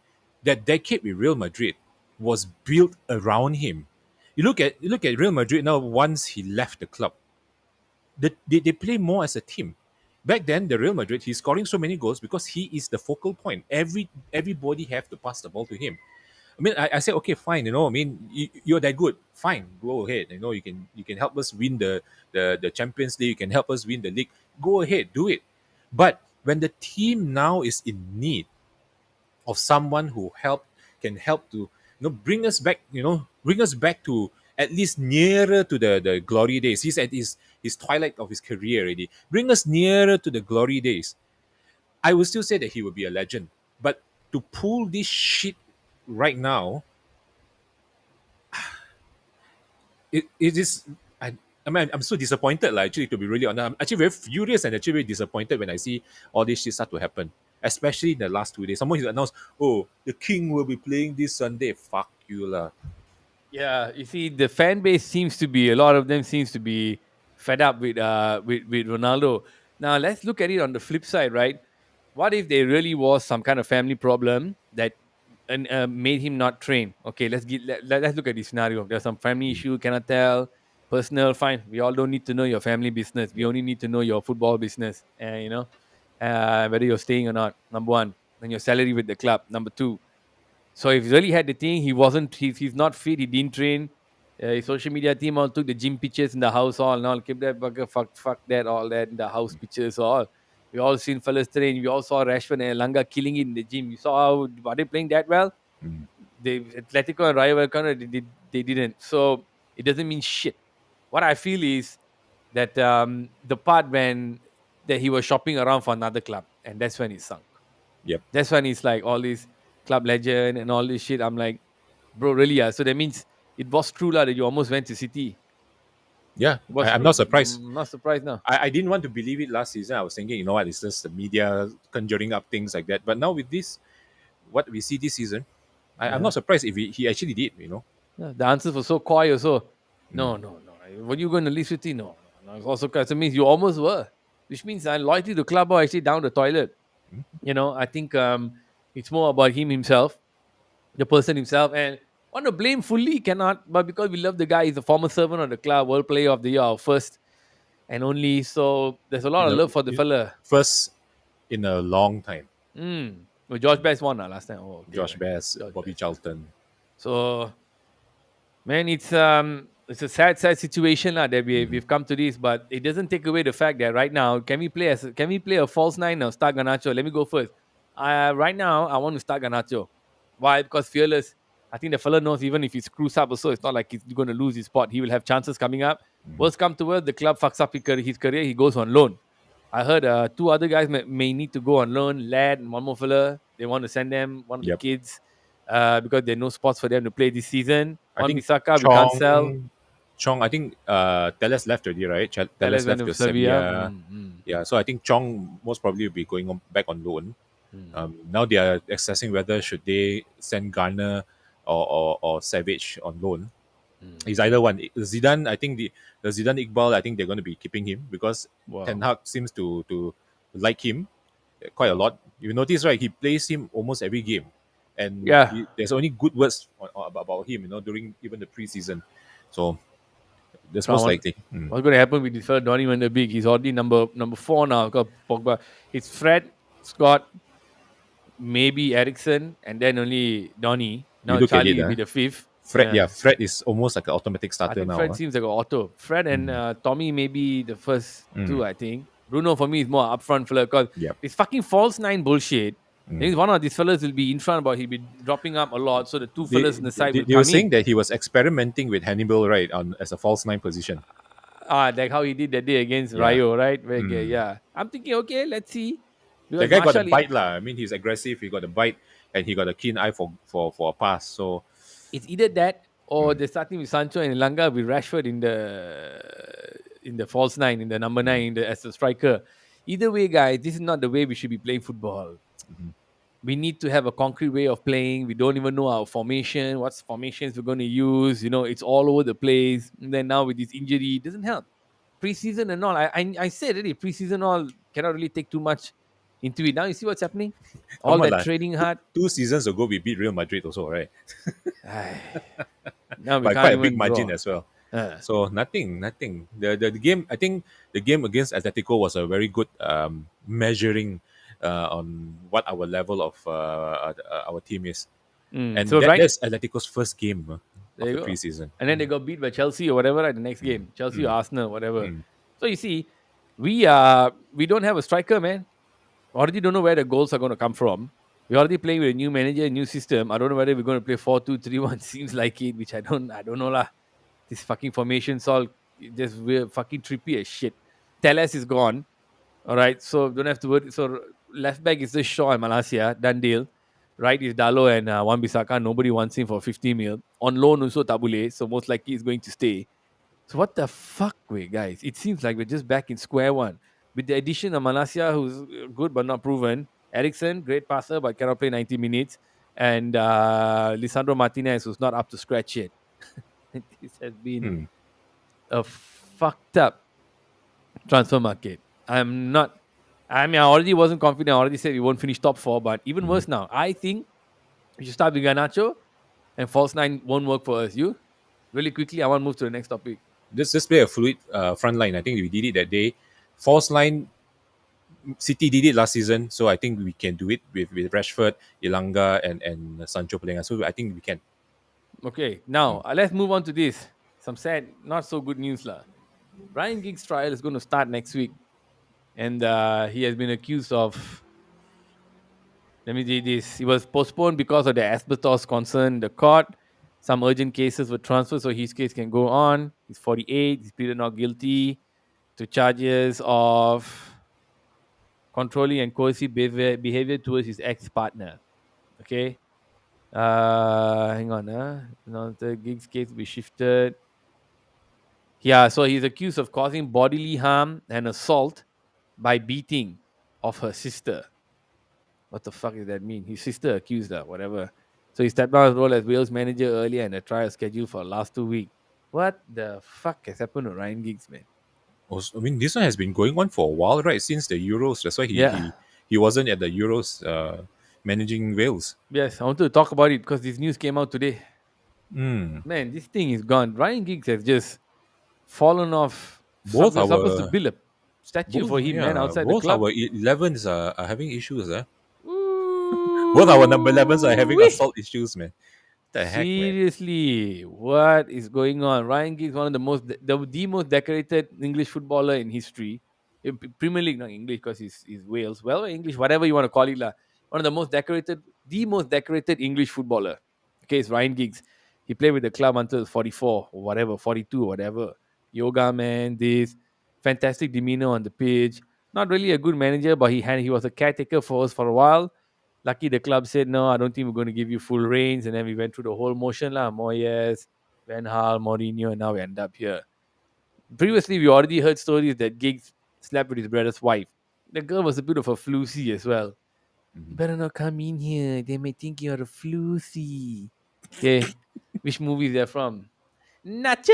that decade with Real Madrid was built around him. You look at Real Madrid now. Once he left the club, they play more as a team. Back then, the Real Madrid, he's scoring so many goals because he is the focal point. Everybody have to pass the ball to him. I mean, I said, okay, fine. I mean, you're that good. Fine, go ahead. You can help us win the Champions League. You can help us win the league. Go ahead, do it. But when the team now is in need of someone who help to bring us back, bring us back to at least nearer to the glory days. He's at his twilight of his career already. Bring us nearer to the glory days. I will still say that he will be a legend. But to pull this shit right now, it is. I mean, I'm so disappointed, like, actually, to be really honest. I'm actually very furious and actually very disappointed when I see all this shit start to happen, especially in the last 2 days. Someone has announced, oh, the King will be playing this Sunday. Fuck you, lah. Yeah, you see, the fan base seems to be, a lot of them seems to be fed up with with Ronaldo. Now let's look at it on the flip side, right? What if there really was some kind of family problem that made him not train? Okay, let's look at this scenario. There's some family issue, cannot tell, personal, fine. We all don't need to know your family business. We Yep. only need to know your football business. Whether you're staying or not. Number one, and your salary with the club. Number two, so if he really had the thing, he wasn't. He's not fit. He didn't train. His social media team all took the gym pictures in the house all and all. Keep that bugger, fuck that, all that in the house pictures all. We all seen fellas train. We all saw Rashford and Langa killing it in the gym. You saw how are they playing that well? Mm. They Atletico and Rayo Vallecano they didn't. So it doesn't mean shit. What I feel is that the part when that he was shopping around for another club, and that's when it sunk. Yep. That's when he's like all this club legend and all this shit. I'm like, bro, really? Yeah. So that means it was true lah that you almost went to City. Yeah, It was I'm true. not surprised. Not surprised now. I didn't want to believe it last season. I was thinking, you know what, it's just the media conjuring up things like that. But now with this, what we see this season, I'm Yeah. not surprised if he actually did. Yeah. The answers were so coy also. Mm. No. Were you going to leave City? No. It's also coy. So it means you almost were. Which means loyalty to club are actually down the toilet. I think it's more about him himself, the person himself, and want to blame fully cannot, but because we love the guy, he's a former servant of the club, world player of the year, our first and only. So there's a lot In of a, love for the in- fella. First in a long time. Well, George Best won last time. Oh, okay, Josh right. Bass, George Bobby Best. Yeah. Charlton. So man, it's a sad situation lah that Mhm. we've come to this, but it doesn't take away the fact that right now can we play a false nine or start Ganacho? Let me go first. Right now I want to start Ganacho. Why? Because fearless. I think the fella knows even if he screws up also, it's not like he's going to lose his spot. He will have chances coming up. Worst come to worst, the club fucks up his career. He goes on loan. I heard two other guys may need to go on loan. Lad and one more fella. They want to send them one of the Yep. kids because there are no spots for them to play this season. I One think Misaka we can't sell. Chong, I think Teles left already, right? Teles Teles went left to to Sevilla. Sevilla. Yeah, so I think Chong most probably will be going back on loan. Mm. Now they are assessing whether should they send Garner or Savage on loan. Mm. It's either one. Zidane, I think the Zidane Iqbal, I think they're going to be keeping him because Ten Wow. Hag seems to like him quite a Wow. lot. You notice, right? He plays him almost every game, and Yeah. there's only good words about him. During even the preseason. So that's So I most want, likely. Mm. what's going to happen with this fella Donny Van der Beek? He's already number four now. Got Pogba. It's Fred, Scott, maybe Ericsson, and then only Donny. You Now look at it, Charlie will be the fifth. Fred. Yeah. Yeah, Fred is almost like an automatic I starter think now. Fred Huh? seems like an auto. Fred and Mm. Tommy maybe the first Mm. two, I think. Bruno for me is more upfront fella because Yep. this fucking false nine bullshit. I Mm. think one of these fellas will be in front, but he'll be dropping up a lot. So the two fellas They, on the side they, will they were come saying in. that he was experimenting with Hannibal, right, on as a false nine position. Like how he did that day against Yeah. Rayo, right? Where, Mm. yeah. I'm thinking, okay, let's see. The Because guy got a Marshall, bite, lah. I mean, he's aggressive. He got a bite, and he got a keen eye for a pass. So, it's either that or mm. they're starting with Sancho and Langa with Rashford in the false nine, in the number nine, as a striker. Either way, guys, this is not the way we should be playing football. We need to have a concrete way of playing. We don't even know our formation, what formations we're going to use. It's all over the place. And then now with this injury, it doesn't help. Preseason and all, I said already, preseason all cannot really take too much into it. Now you see what's happening? All Come on, that lah. training Two, hard. 2 seasons ago, we beat Real Madrid also, right? Ai, now we By can't quite a big even margin draw. as well. Uh, So nothing. The game, I think the game against Atletico was a very good measuring on what our level of our team is. And So right that's Atletico's first game there of you the go. preseason. And then they got beat by Chelsea or whatever at the next game. Chelsea or Mm, Arsenal, whatever. mm, So you see, we don't have a striker, man. Already don't know where the goals are going to come from. We're already playing with a new manager, a new system. I don't know whether we're going to play 4-2-3-1. Seems like it, which I don't know lah. This fucking formation's all just weird, fucking trippy as shit. Teles is gone. All right, so don't have to worry. So left back is just Shaw and Malasia, done deal. Right is Dalo and Wan Bisaka. Nobody wants him for 50 mil. On loan also Tabule, so most likely he's going to stay. So what the fuck, wait, guys? It seems like we're just back in square one. With the addition of Malasia, who's good but not proven. Ericsson, great passer but cannot play 90 minutes. And Lisandro Martinez, who's not up to scratch yet. This has been mm, a fucked up transfer market. I'm not. I mean, I already wasn't confident. I already said we won't finish top four, but even mm. worse now. I think we should start with Garnacho and false nine won't work for us. You really quickly. I want to move to the next topic. Just play a fluid front line. I think we did it that day. False line, City did it last season, so I think we can do it with Rashford, Ilanga, and Sancho playing. So I think we can. Okay, now Mm. let's move on to this. Some sad, not so good news, lah. Ryan Giggs' trial is going to start next week, and he has been accused of. Let me read this. He was postponed because of the asbestos concern in the court. Some urgent cases were transferred, so his case can go on. He's 48. He's pleaded not guilty to charges of controlling and coercive behavior towards his ex-partner. Okay. Hang on. Now the Giggs case will be shifted. Yeah, so he's accused of causing bodily harm and assault by beating of her sister. What the fuck does that mean? His sister accused her, whatever. So he stepped down his role as Wales manager earlier and a trial scheduled for last 2 weeks. What the fuck has happened to Ryan Giggs, man? Also, I mean, this one has been going on for a while, right? Since the Euros. That's why he Yeah. he, he wasn't at the Euros managing Wales. Yes, I wanted to talk about it because this news came out today. Mm. Man, this thing is gone. Ryan Giggs has just fallen off. Both We're supposed to our build a statue both for him, man, yeah outside the both club. our 11s are having issues. Both our number 11s are having Ooh-wee. assault issues, man. The heck, man. Seriously, what is going on? Ryan Giggs, one of the most decorated English footballer in history. Premier League, not English, because he's Wales. Well, English, whatever you want to call it, lah. One of the most decorated English footballer. Okay, it's Ryan Giggs. He played with the club until he was 44 or whatever, 42 or whatever. Yoga man, this fantastic demeanor on the pitch. Not really a good manager, but he was a caretaker for us for a while. Lucky the club said, no, I don't think we're going to give you full reins. And then we went through the whole motion, lah. Moyes, Van Gaal, Mourinho, and now we end up here. Previously, we already heard stories that Giggs slept with his brother's wife. The girl was a bit of a floozy as well. You Mhm. better not come in here. They may think you're a floozy. Okay. Which movie is that from? Nacho!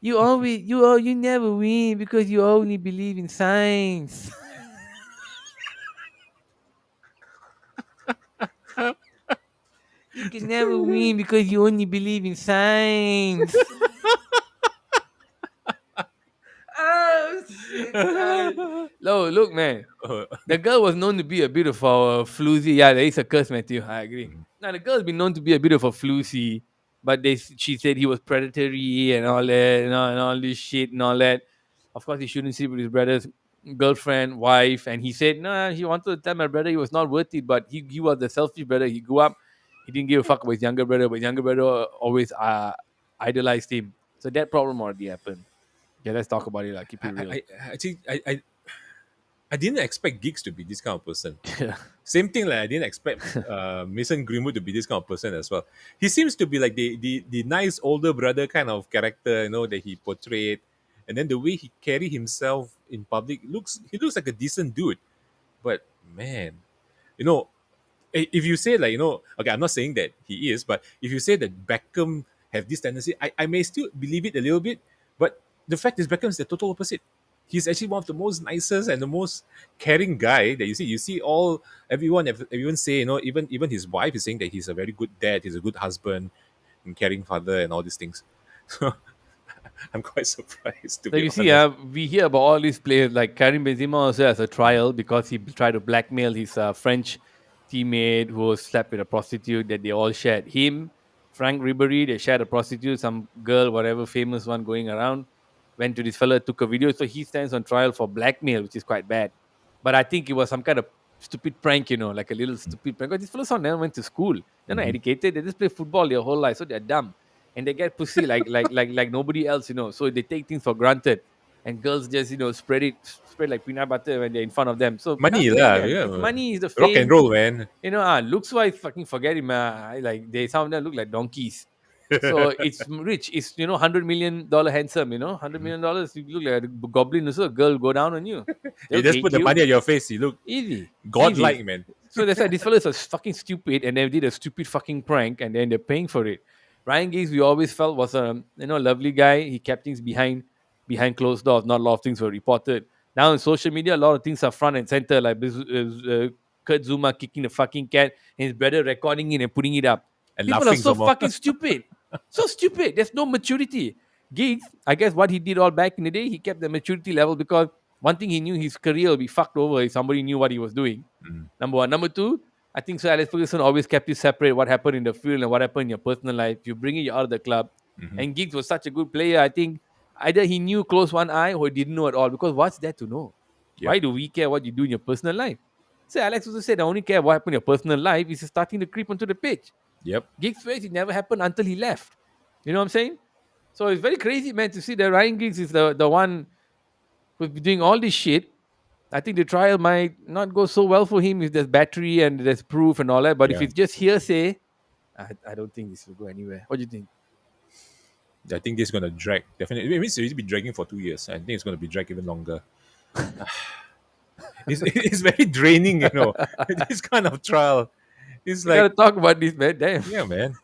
You never win because you only believe in science. You can never win because you only believe in science. Oh shit! No, look, man. The girl was known to be a bit of a floozy. Yeah, there is a curse, Matthew. I agree. Now the girl's been known to be a bit of a floozy, but she said he was predatory and all that, and all this shit and all that. Of course, he shouldn't sleep with his brother's girlfriend, wife, and he said, no, he wanted to tell my brother he was not worth it, but he was the selfish brother. He grew up, he didn't give a fuck about his younger brother, but his younger brother always idolized him. So that problem already happened. Yeah, let's talk about it. Like, keep I, it real. I, I actually I didn't expect Giggs to be this kind of person. Yeah. Same thing, like I didn't expect Mason Greenwood to be this kind of person as well. He seems to be like the nice older brother kind of character, that he portrayed, and then the way he carry himself in public looks like a decent dude. But man, you know, if you say like okay, I'm not saying that he is, but if you say that Beckham have this tendency, I may still believe it a little bit. But the fact is, Beckham is the total opposite. He's actually one of the most nicest and the most caring guy that you see. You see all everyone say, even his wife is saying that he's a very good dad, he's a good husband, and caring father, and all these things. So I'm quite surprised, to So be you see, honest. we hear about all these players like Karim Benzema also has a trial because he tried to blackmail his French teammate who was slept with a prostitute that they all shared. Him, Frank Ribery, they shared a prostitute, some girl, whatever famous one going around. Went to this fella, took a video. So he stands on trial for blackmail, which is quite bad. But I think it was some kind of stupid prank, like a little stupid prank. Because these fellas all never went to school. They're not Mm-hmm. educated. They just play football their whole life, so they're dumb. And they get pussy like nobody else. So they take things for granted. And girls just spread like peanut butter when they're in front of them. So Money can't blame lah. them. Yeah. It's money, is the Rock and fame. roll, man. Looks wise, fucking forget him. Like they some of them look like donkeys. So it's rich. It's $100 million handsome. $100 million. You look like a goblin. Also, a girl go down on you. You They'll just take put the you money on your face. You look easy, easy. godlike, man. So that's why these fellas are fucking stupid, and they did a stupid fucking prank, and then they're paying for it. Ryan Giggs, we always felt was a lovely guy. He kept things behind closed doors. Not a lot of things were reported. Now in social media, a lot of things are front and center, like Kurt Zuma kicking the fucking cat, and his brother recording it and putting it up. And People are laughing so some more. fucking stupid, so stupid. There's no maturity. Giggs, I guess what he did all back in the day, he kept the maturity level because one thing he knew his career will be fucked over if somebody knew what he was doing. Mm, Number one. Number two, I think Sir Alex Ferguson always kept you separate what happened in the field and what happened in your personal life. You bring it out of the club. mm-hmm. And Giggs was such a good player. I think either he knew close one eye or he didn't know at all. Because what's there to know? Yep. Why do we care what you do in your personal life? So Alex also said, I only care what happened in your personal life is starting to creep onto the pitch. Yep. Giggs' face, it never happened until he left. You know what I'm saying? So it's very crazy, man, to see that Ryan Giggs is the one who's been doing all this shit. I think the trial might not go so well for him if there's battery and there's proof and all that. But if Yeah. it's just hearsay, I don't think this will go anywhere. What do you think? I think this is gonna drag. Definitely, it means it's been dragging for 2 years. I think it's gonna be drag even longer. It's very draining, this kind of trial. It's We gotta like, talk about this, man. Damn. yeah, man.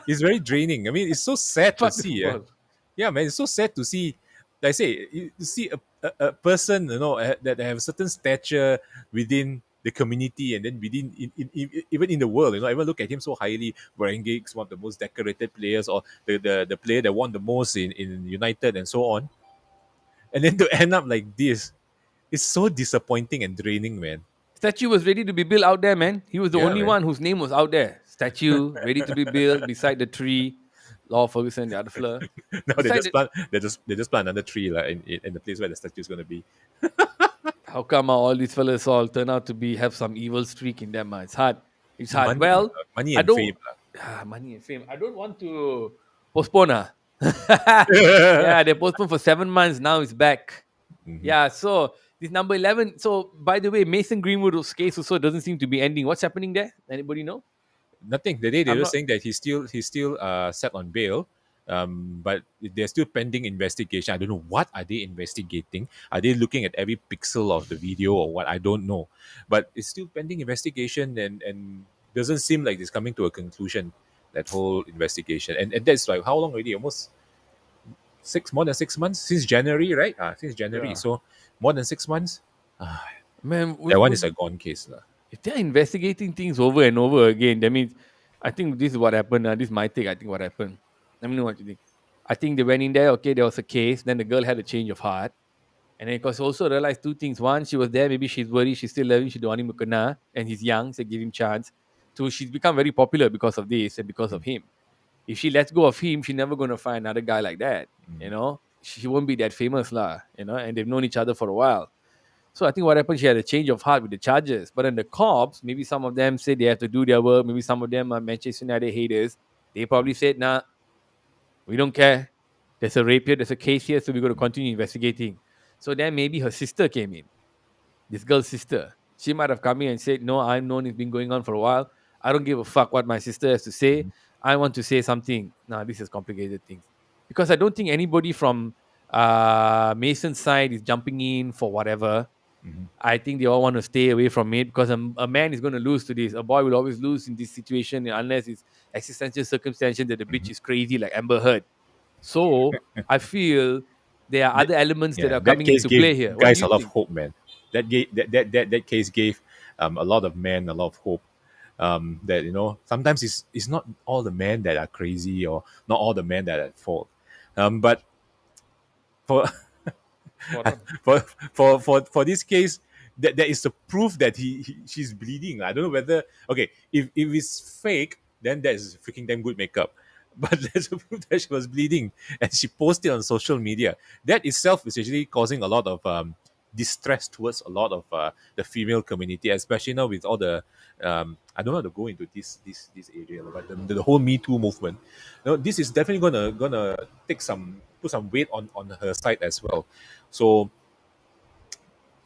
It's very draining. I mean, it's so sad to Fuck the see. football. Yeah, man. It's so sad to see. Like I say, you see a person, that have a certain stature within the community and then within even in the world. Everyone look at him so highly. Brian Giggs, one of the most decorated players, or the player that won the most in United and so on. And then to end up like this, it's so disappointing and draining, man. Statue was ready to be built out there, man. He was the Yeah, only man. one whose name was out there. Statue ready to be built beside the tree. Law Ferguson, the other fella. Now Beside the, they just plant another tree like in the place where the statue is gonna be. how come all these fellas all turn out to be have some evil streak in them? It's hard. It's hard. Money, Well, money I and don't fame. money and fame. I don't want to postpone. Lah. Yeah, they postponed for 7 months. Now it's back. Mhm. Yeah, so this number 11. So by the way, Mason Greenwood's case also doesn't seem to be ending. What's happening there? Anybody know? Nothing. The day they I'm were not. saying that he's still set on bail, but they're still pending investigation. I don't know what are they investigating. Are they looking at every pixel of the video or what? I don't know, but it's still pending investigation and doesn't seem like it's coming to a conclusion. That whole investigation and that's like how long already? Almost more than 6 months since January, right? Since January, Yeah. so more than 6 months. Ah, Man, that one is a gone case, lah. if they're investigating things over and over again, that means I think this is what happened. This is my take. I think what happened. Let me know what you think. I think they went in there. Okay, there was a case. Then the girl had a change of heart. And then because also realized two things. One, she was there. Maybe she's worried. She's still loving. She don't want him to kena. And he's young, so give him chance. Two, she's become very popular because of this and because of Mm, him. If she lets go of him, she's never gonna find another guy like that. mm, She won't be that famous lah. And they've known each other for a while. So I think what happened, she had a change of heart with the charges. But then the cops, maybe some of them said they have to do their work. Maybe some of them are Manchester United haters. They probably said, nah, we don't care. There's a rape here, there's a case here, so we're going to continue investigating. So then maybe her sister came in, this girl's sister. She might have come in and said, no, I've known it's been going on for a while. I don't give a fuck what my sister has to say. mhm, I want to say something. Now, this is complicated things. Because I don't think anybody from Mason's side is jumping in for whatever. mhm. I think they all want to stay away from it because a man is going to lose to this. A boy will always lose in this situation unless it's existential circumstances that the bitch Mhm. is crazy like Amber Heard. So I feel there are That, other elements that yeah, are that coming case into gave play here. What do guys you a lot of think? hope, man. That case gave a lot of men a lot of hope. That sometimes it's not all the men that are crazy or not all the men that are at fault. But for Spot on. for for this case, that is the proof that she's bleeding. I don't know whether, okay, if it's fake, then that is freaking damn good makeup. But there's a proof that she was bleeding and she posted on social media. That itself is actually causing a lot of distress towards a lot of the female community, especially now with all the I don't know how to go into this area, but the whole Me Too movement. You know, this is definitely gonna take some put some weight on her side as well. So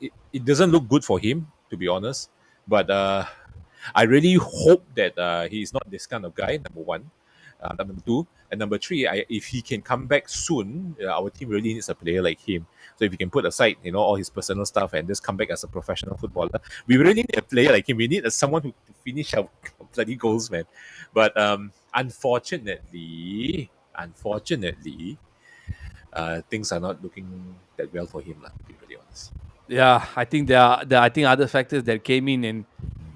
it doesn't look good for him, to be honest. But I really hope that he is not this kind of guy. Number one, number two, and number three. If he can come back soon, our team really needs a player like him. So if he can put aside, all his personal stuff and just come back as a professional footballer, we really need a player like him. We need someone who to finish our bloody goals, man. But unfortunately, things are not looking that well for him, lah, to be really honest. Yeah, I think there are I think other factors that came in, and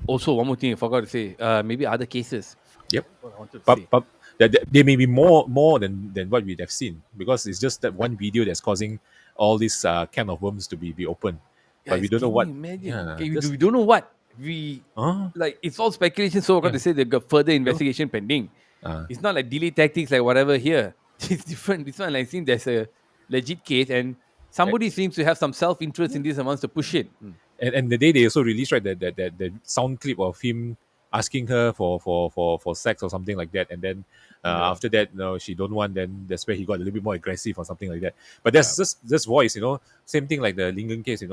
also one more thing I forgot to say. Maybe other cases. Fuck, Yep. what I wanted to But say. there may be more than what we'd have seen, because it's just that one video that's causing all these can of worms to be open. But we Guys, don't know can you what. imagine? Yeah, Okay, just we don't know what we huh? like. It's all speculation. So I got Yeah. to say they got further No. investigation pending. Uh, It's not like delay tactics like whatever here. It's different. This one, I think there's a legit case, and somebody seems to have some self interest in this and wants to push it. and the day they also released, right, that sound clip of him asking her for sex or something like that, and then Yeah, after that, no, she don't want, then that's where he got a little bit more aggressive or something like that. But yeah. that's just this voice, same thing like the Lingen case,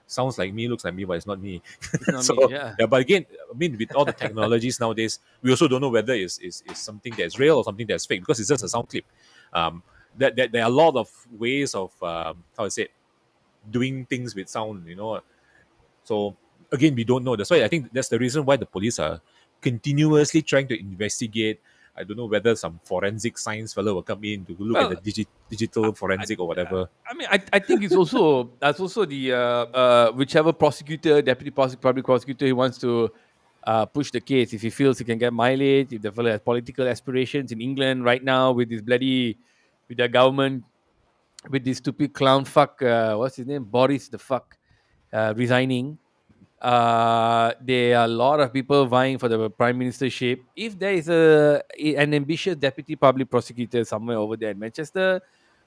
sounds like me, looks like me, but it's not me. It's not me. So Yeah, yeah, but again, I mean, with all the technologies nowadays, we also don't know whether is something that's real or something that's fake, because it's just a sound clip. um that there are a lot of ways of how to say it, doing things with sound, so again, we don't know. That's why I think that's the reason why the police are continuously trying to investigate. I don't know whether some forensic science fellow will come in to look at the well, digital I, forensic or whatever. I mean, I think it's also that's also the whichever prosecutor, public prosecutor, he wants to push the case. If he feels he can get mileage, if the fellow has political aspirations in England right now with this bloody with the government, with this stupid clown fuck, what's his name, Boris the fuck, resigning. There are a lot of people vying for the prime ministership. If there is an ambitious deputy public prosecutor somewhere over there in Manchester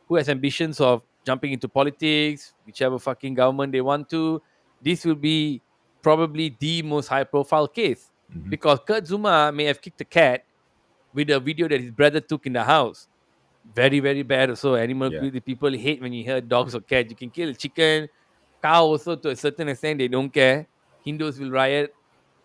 who has ambitions of jumping into politics, whichever fucking government they want to, this will be probably the most high profile case, Hmm. because Kurt Zuma may have kicked a cat with a video that his brother took in the house. Very, very bad also. Animal Yeah. cruelty. People hate when you hear dogs or cats. You can kill a chicken, cow also to a certain extent. They don't care. Hindus will riot.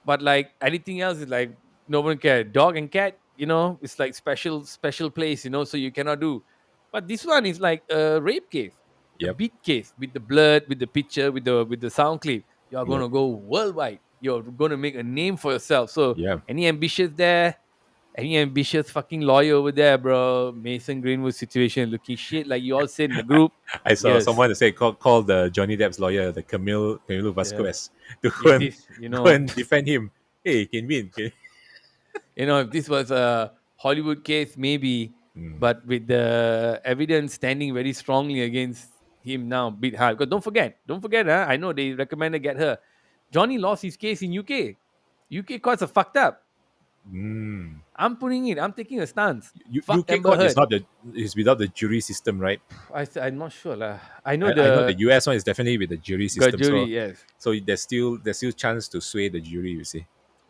But like anything else is like no one care. Dog and cat, it's like special place, so you cannot do. But this one is like a rape case, the Yep. beat case with the blood, with the picture, with the sound clip. You're Yep. gonna go worldwide. You're gonna make a name for yourself. So Yeah. any ambitious there, any ambitious fucking lawyer over there, bro? Mason Greenwood situation looking shit like you all said in the group. I saw Yes, someone say call the Johnny Depp's lawyer, the Camilo yes. Vasquez, to If this, go and defend him. Hey, can win. Can, if this was a Hollywood case, maybe, mm, but with the evidence standing very strongly against him now, bit hard. Because don't forget, I know they recommended get her. Johnny lost his case in UK. UK courts are fucked up. mm. I'm taking a stance. Fuck UK Amber court is Heard. not the is without the jury system, right? I'm not sure lah. I know I know the the US one is definitely with the jury system, jury, so yes. there's still chance to sway the jury. You see,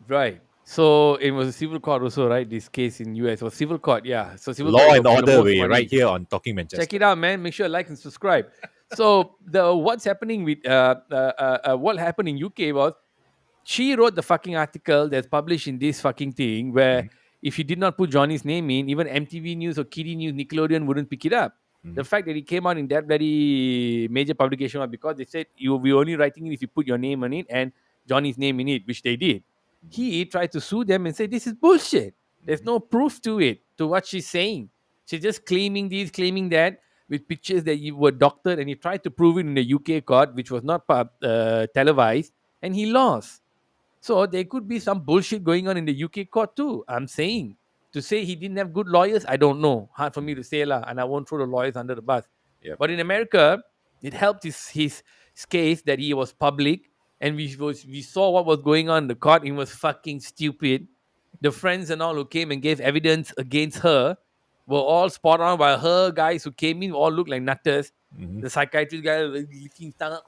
Right. So it was a civil court also, right? This case in US was civil court, yeah. So civil court law is and for the order most way right money. here on Talking Check Manchester. it out, man. Make sure you like and subscribe. So the what's happening with what happened in UK was she wrote the fucking article that's published in this fucking thing where Mhm, if you did not put Johnny's name in, even MTV News or Kiddie News, Nickelodeon wouldn't pick it up. The mhm, fact that it came out in that very major publication was because they said you will be only writing it if you put your name on it and Johnny's name in it, which they did. He tried to sue them and say this is bullshit. There's mhm. no proof to it, to what she's saying. She's just claiming this, claiming that, with pictures that you were doctored, and he tried to prove it in the UK court, which was not televised, and he lost. So there could be some bullshit going on in the UK court too. I'm saying, to say he didn't have good lawyers, I don't know. Hard for me to say lah, and I won't throw the lawyers under the bus. Yep. But in America, it helped his case that he was public. and we saw what was going on in the court. It was fucking stupid. The friends and all who came and gave evidence against her were all spot on, while her guys who came in all looked like nutters. Mhm. The psychiatrist guy licking tongue,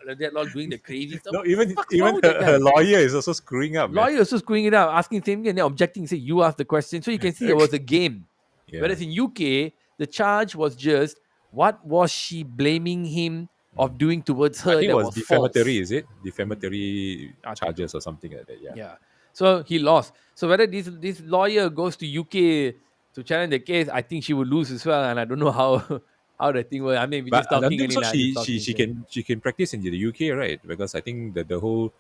like that, all doing the crazy stuff. No, What the even fuck's wrong even with that her guy? lawyer is also screwing up, man. Lawyer also screwing it up, asking same thing and then objecting, say you asked the question. So you can see it was a game. Yeah. Whereas in UK, the charge was just what was she blaming him Mm. of doing towards I her think it that was was defamatory, false. is it? Mm, Defamatory I think so. charges or something like that. Yeah. Yeah. So he lost. So whether this lawyer goes to UK to challenge the case, I think she would lose as well. And I don't know how how the thing will. I mean, we're But just I don't talking think only so. lah. Just She talking. she Say. can she can practice in the UK, right? Because I think that the whole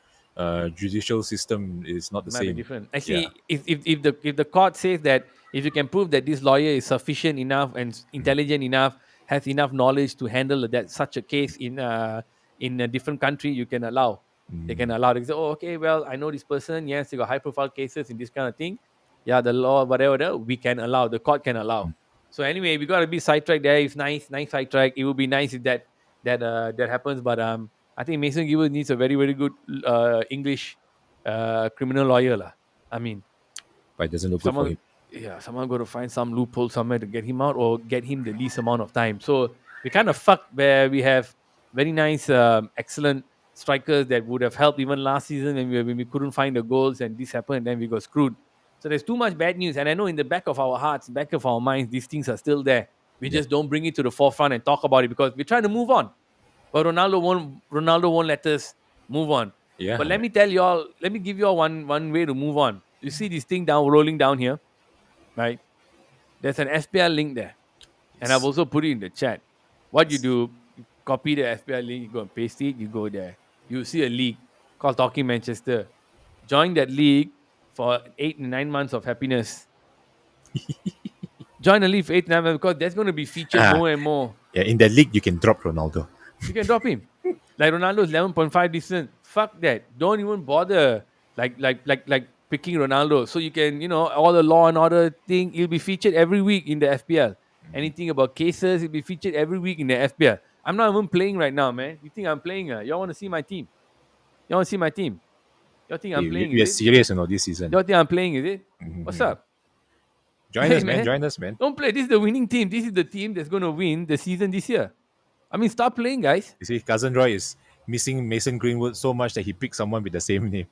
judicial system is not the Might be same. different. Yeah. Actually, if the court says that if you can prove that this lawyer is sufficient enough and Mm. intelligent enough, has enough knowledge to handle that such a case in a different country, you can allow. They can Mm. allow. They say, oh, okay, well, I know this person. Yes, they got high profile cases in this kind of thing. Yeah, the law, whatever, we can allow. The court can allow. Mm. So anyway, we got to be sidetracked there. It's nice, nice sidetrack. It would be nice if that happens. But I think Mason Gibbons needs a very very good English criminal lawyer lah. I mean, But it doesn't look good for someone, him. yeah, someone got to find some loophole somewhere to get him out or get him the least amount of time. So we kind of fucked where we have very nice, excellent strikers that would have helped even last season when we couldn't find the goals and this happened and then we got screwed. So there's too much bad news, and I know in the back of our hearts, back of our minds, these things are still there. We Yeah. just don't bring it to the forefront and talk about it because we're trying to move on. But Ronaldo won't let us move on. Yeah, But let man. me tell y'all, let me give you all one way to move on. You see this thing down rolling down here, right? There's an FPL link there. And I've Yes. also put it in the chat. What you Yes. do, you copy the FPL link, you go and paste it, you go there. You see a league called Talking Manchester. Join that league for 8 and 9 months of happiness. Join the league for 8 to 9 months because that's going to be featured Ah, more and more. yeah. In that league, you can drop Ronaldo. You can drop him. Like Ronaldo's 11.5 distance. Fuck that. Don't even bother like picking Ronaldo. So you can, all the law and order thing, it'll be featured every week in the FPL. Anything about cases, it'll be featured every week in the FPL. I'm not even playing right now, man. You think I'm playing? Y'all want to see my team? Y'all want to see my team? Y'all think I'm Hey, playing, we is are it? serious, this season. Y'all think I'm playing, is it? What's Mhm. up? Join Hey us, man. man, Join us, man. don't play. This is the winning team. This is the team that's gonna win the season this year. I mean, stop playing, guys. You see, cousin Roy is missing Mason Greenwood so much that he picked someone with the same name.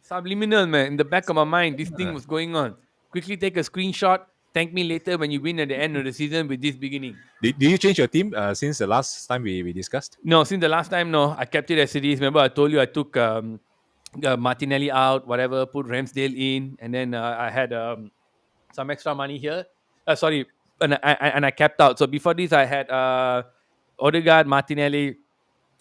Subliminal, man. In the back of my mind, this thing was going on. Quickly take a screenshot. Thank me later when you win at the end of the season with this beginning. Did you change your team since the last time we discussed? No, since the last time, no, I kept it as it is. Remember, I told you I took Martinelli out, whatever, put Ramsdale in, and then I had some extra money here. Sorry, and I kept out. So before this, I had Odegaard, Martinelli,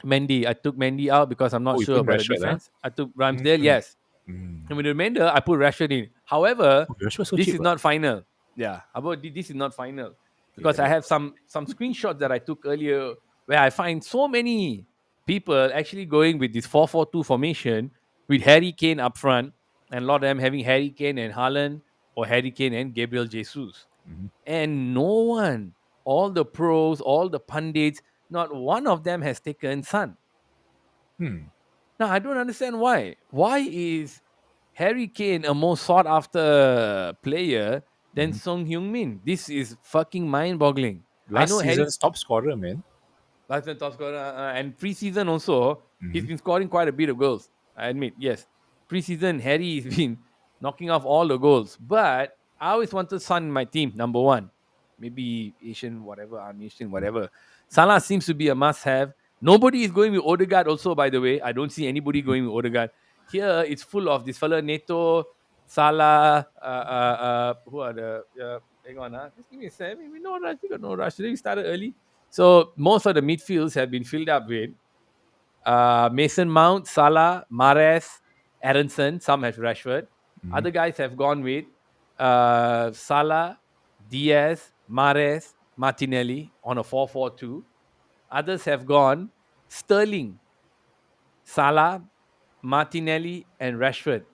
Mendy. I took Mendy out because I'm not Oh, you sure put about the Rashford, huh? defense. I took Ramsdale, Mm. yes. Mm. And with the remainder, I put Rashford in. However, Oh, Rashford so this cheap. is not final. Yeah, about this is not final Okay, because let I me. have some screenshots that I took earlier where I find so many people actually going with this 4-4-2 formation with Harry Kane up front and a lot of them having Harry Kane and Haaland or Harry Kane and Gabriel Jesus. Mhm. And no one, all the pros, all the pundits, not one of them has taken Son. Hmm. Now I don't understand why. Why is Harry Kane a more sought after player than Mhm. Song Hyung Min? This is fucking mind boggling. I Last know Harry season's top scorer, man. last time top scorer and preseason also he's Mhm. been scoring quite a bit of goals. I admit, yes. Preseason Harry has been knocking off all the goals, but I always wanted Son in my team. Number one, maybe Asian, whatever, I'm Asian, whatever. Salah seems to be a must-have. Nobody is going with Odegaard. Also, by the way, I don't see anybody Mhm. going with Odegaard. Here, it's full of this fella Neto, Salah. Who are the? Hang on, just give me a second. We no rush. We got no rush. Today we started early. So most of the midfields have been filled up with Mason Mount, Salah, Mares, Aronson. Some have Rashford. Mhm. Other guys have gone with Salah, Diaz, Mares, Martinelli on a 4-4-2. Others have gone Sterling, Salah, Martinelli, and Rashford.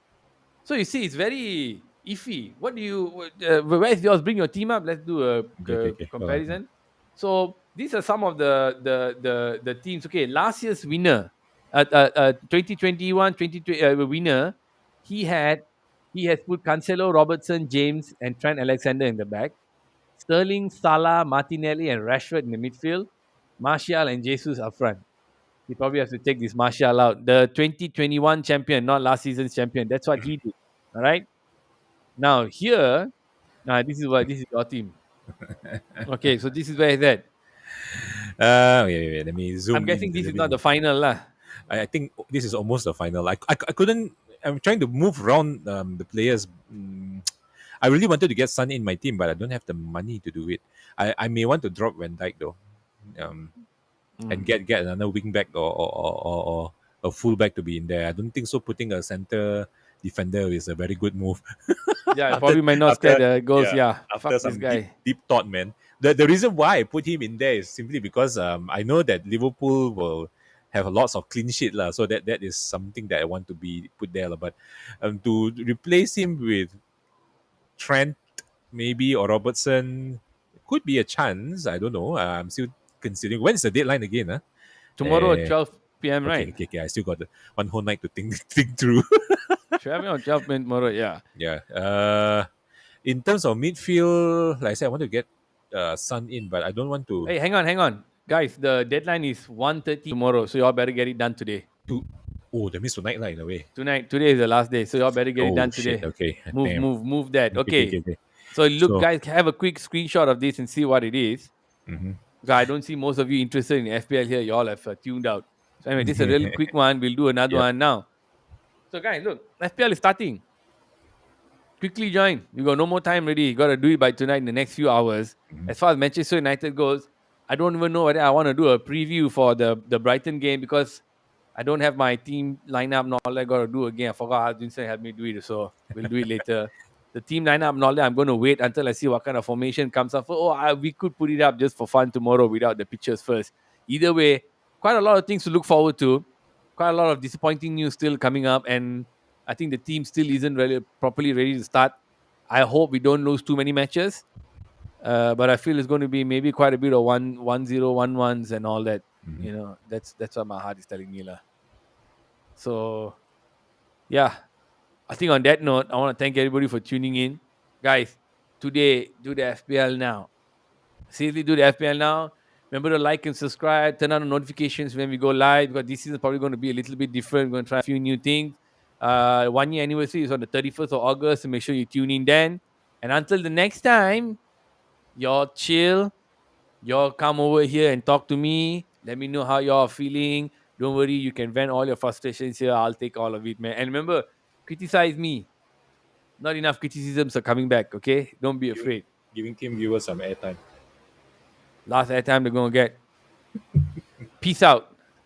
So you see, it's very iffy. Where's yours? Bring your team up. Let's do a, Okay, okay, okay. Hold on. comparison. So these are some of the teams. Okay, last year's winner, 2021 winner, he had he has put Cancelo, Robertson, James, and Trent Alexander in the back. Sterling, Salah, Martinelli, and Rashford in the midfield. Martial and Jesus up front. He probably has to take this Martial out. The 2021 champion, not last season's champion. That's what he did. All right. Now here, this is your team. Okay, so this is where he's at. Wait, let me I'm zoom in guessing a this little is bit not the more. final lah. I think this is almost the final. I couldn't. I'm trying to move around the players. I really wanted to get Sun in my team, but I don't have the money to do it. I may want to drop Van Dijk though, um, and Mm. get another wing back or a full back to be in there. I don't think so. Putting a center defender is a very good move. Yeah, I after probably might not scare after the goals. yeah Yeah, after fuck this some deep guy. deep thought, man. The reason why I put him in there is simply because I know that Liverpool will have lots of clean sheet lah, so that is something that I want to be put there lah. But to replace him with Trent maybe or Robertson could be a chance. I don't know. I'm still considering. When's the deadline again? Huh? Tomorrow at Uh, 12 p.m. okay, Right? okay, okay. I still got one whole night to think think through. 12 tomorrow. Yeah. Yeah. In terms of midfield, like I said, I want to get Sun in, but I don't want to. Hey, hang on, guys. The deadline is 1:30 tomorrow, so y'all better get it done today. to oh, that means tonight, lah, in a way. Tonight, today is the last day, so y'all better get it Oh done shit. today. Okay. Move, Damn. move, move that. Okay, okay, okay. Okay. Okay. So look, So, guys, have a quick screenshot of this and see what it is. mhm. Because I don't see most of you interested in FPL here. Y'all have tuned out. So anyway, this is a real quick one. We'll do another Yep. one now. So guys, look, FPL is starting. Quickly join. You got no more time ready. You got to do it by tonight in the next few hours. Mhm. As far as Manchester United goes, I don't even know whether I want to do a preview for the Brighton game because I don't have my team lineup and all that. I got to do again. I forgot Vincent helped me do it, so we'll do it later. The team lineup and all that, I'm going to wait until I see what kind of formation comes up. We could put it up just for fun tomorrow without the pictures first. Either way, quite a lot of things to look forward to. Quite a lot of disappointing news still coming up, and I think the team still isn't really properly ready to start. I hope we don't lose too many matches, but I feel it's going to be maybe quite a bit of 1-0, 1-1s and all that. Mhm. You know, that's what my heart is telling me, lah. So yeah, I think on that note, I want to thank everybody for tuning in, guys. Today, do the FPL now. Seriously, do the FPL now. Remember to like and subscribe. Turn on the notifications when we go live because this season is probably going to be a little bit different. We're going to try a few new things. 1 year anniversary is on the 31st of August. So make sure you tune in then. And until the next time, y'all chill. Y'all come over here and talk to me. Let me know how y'all are feeling. Don't worry, you can vent all your frustrations here. I'll take all of it, man. And remember, criticize me. Not enough criticisms are coming back, okay? Don't be Giving, afraid. giving team viewers some airtime. Last airtime they're going to get. Peace out.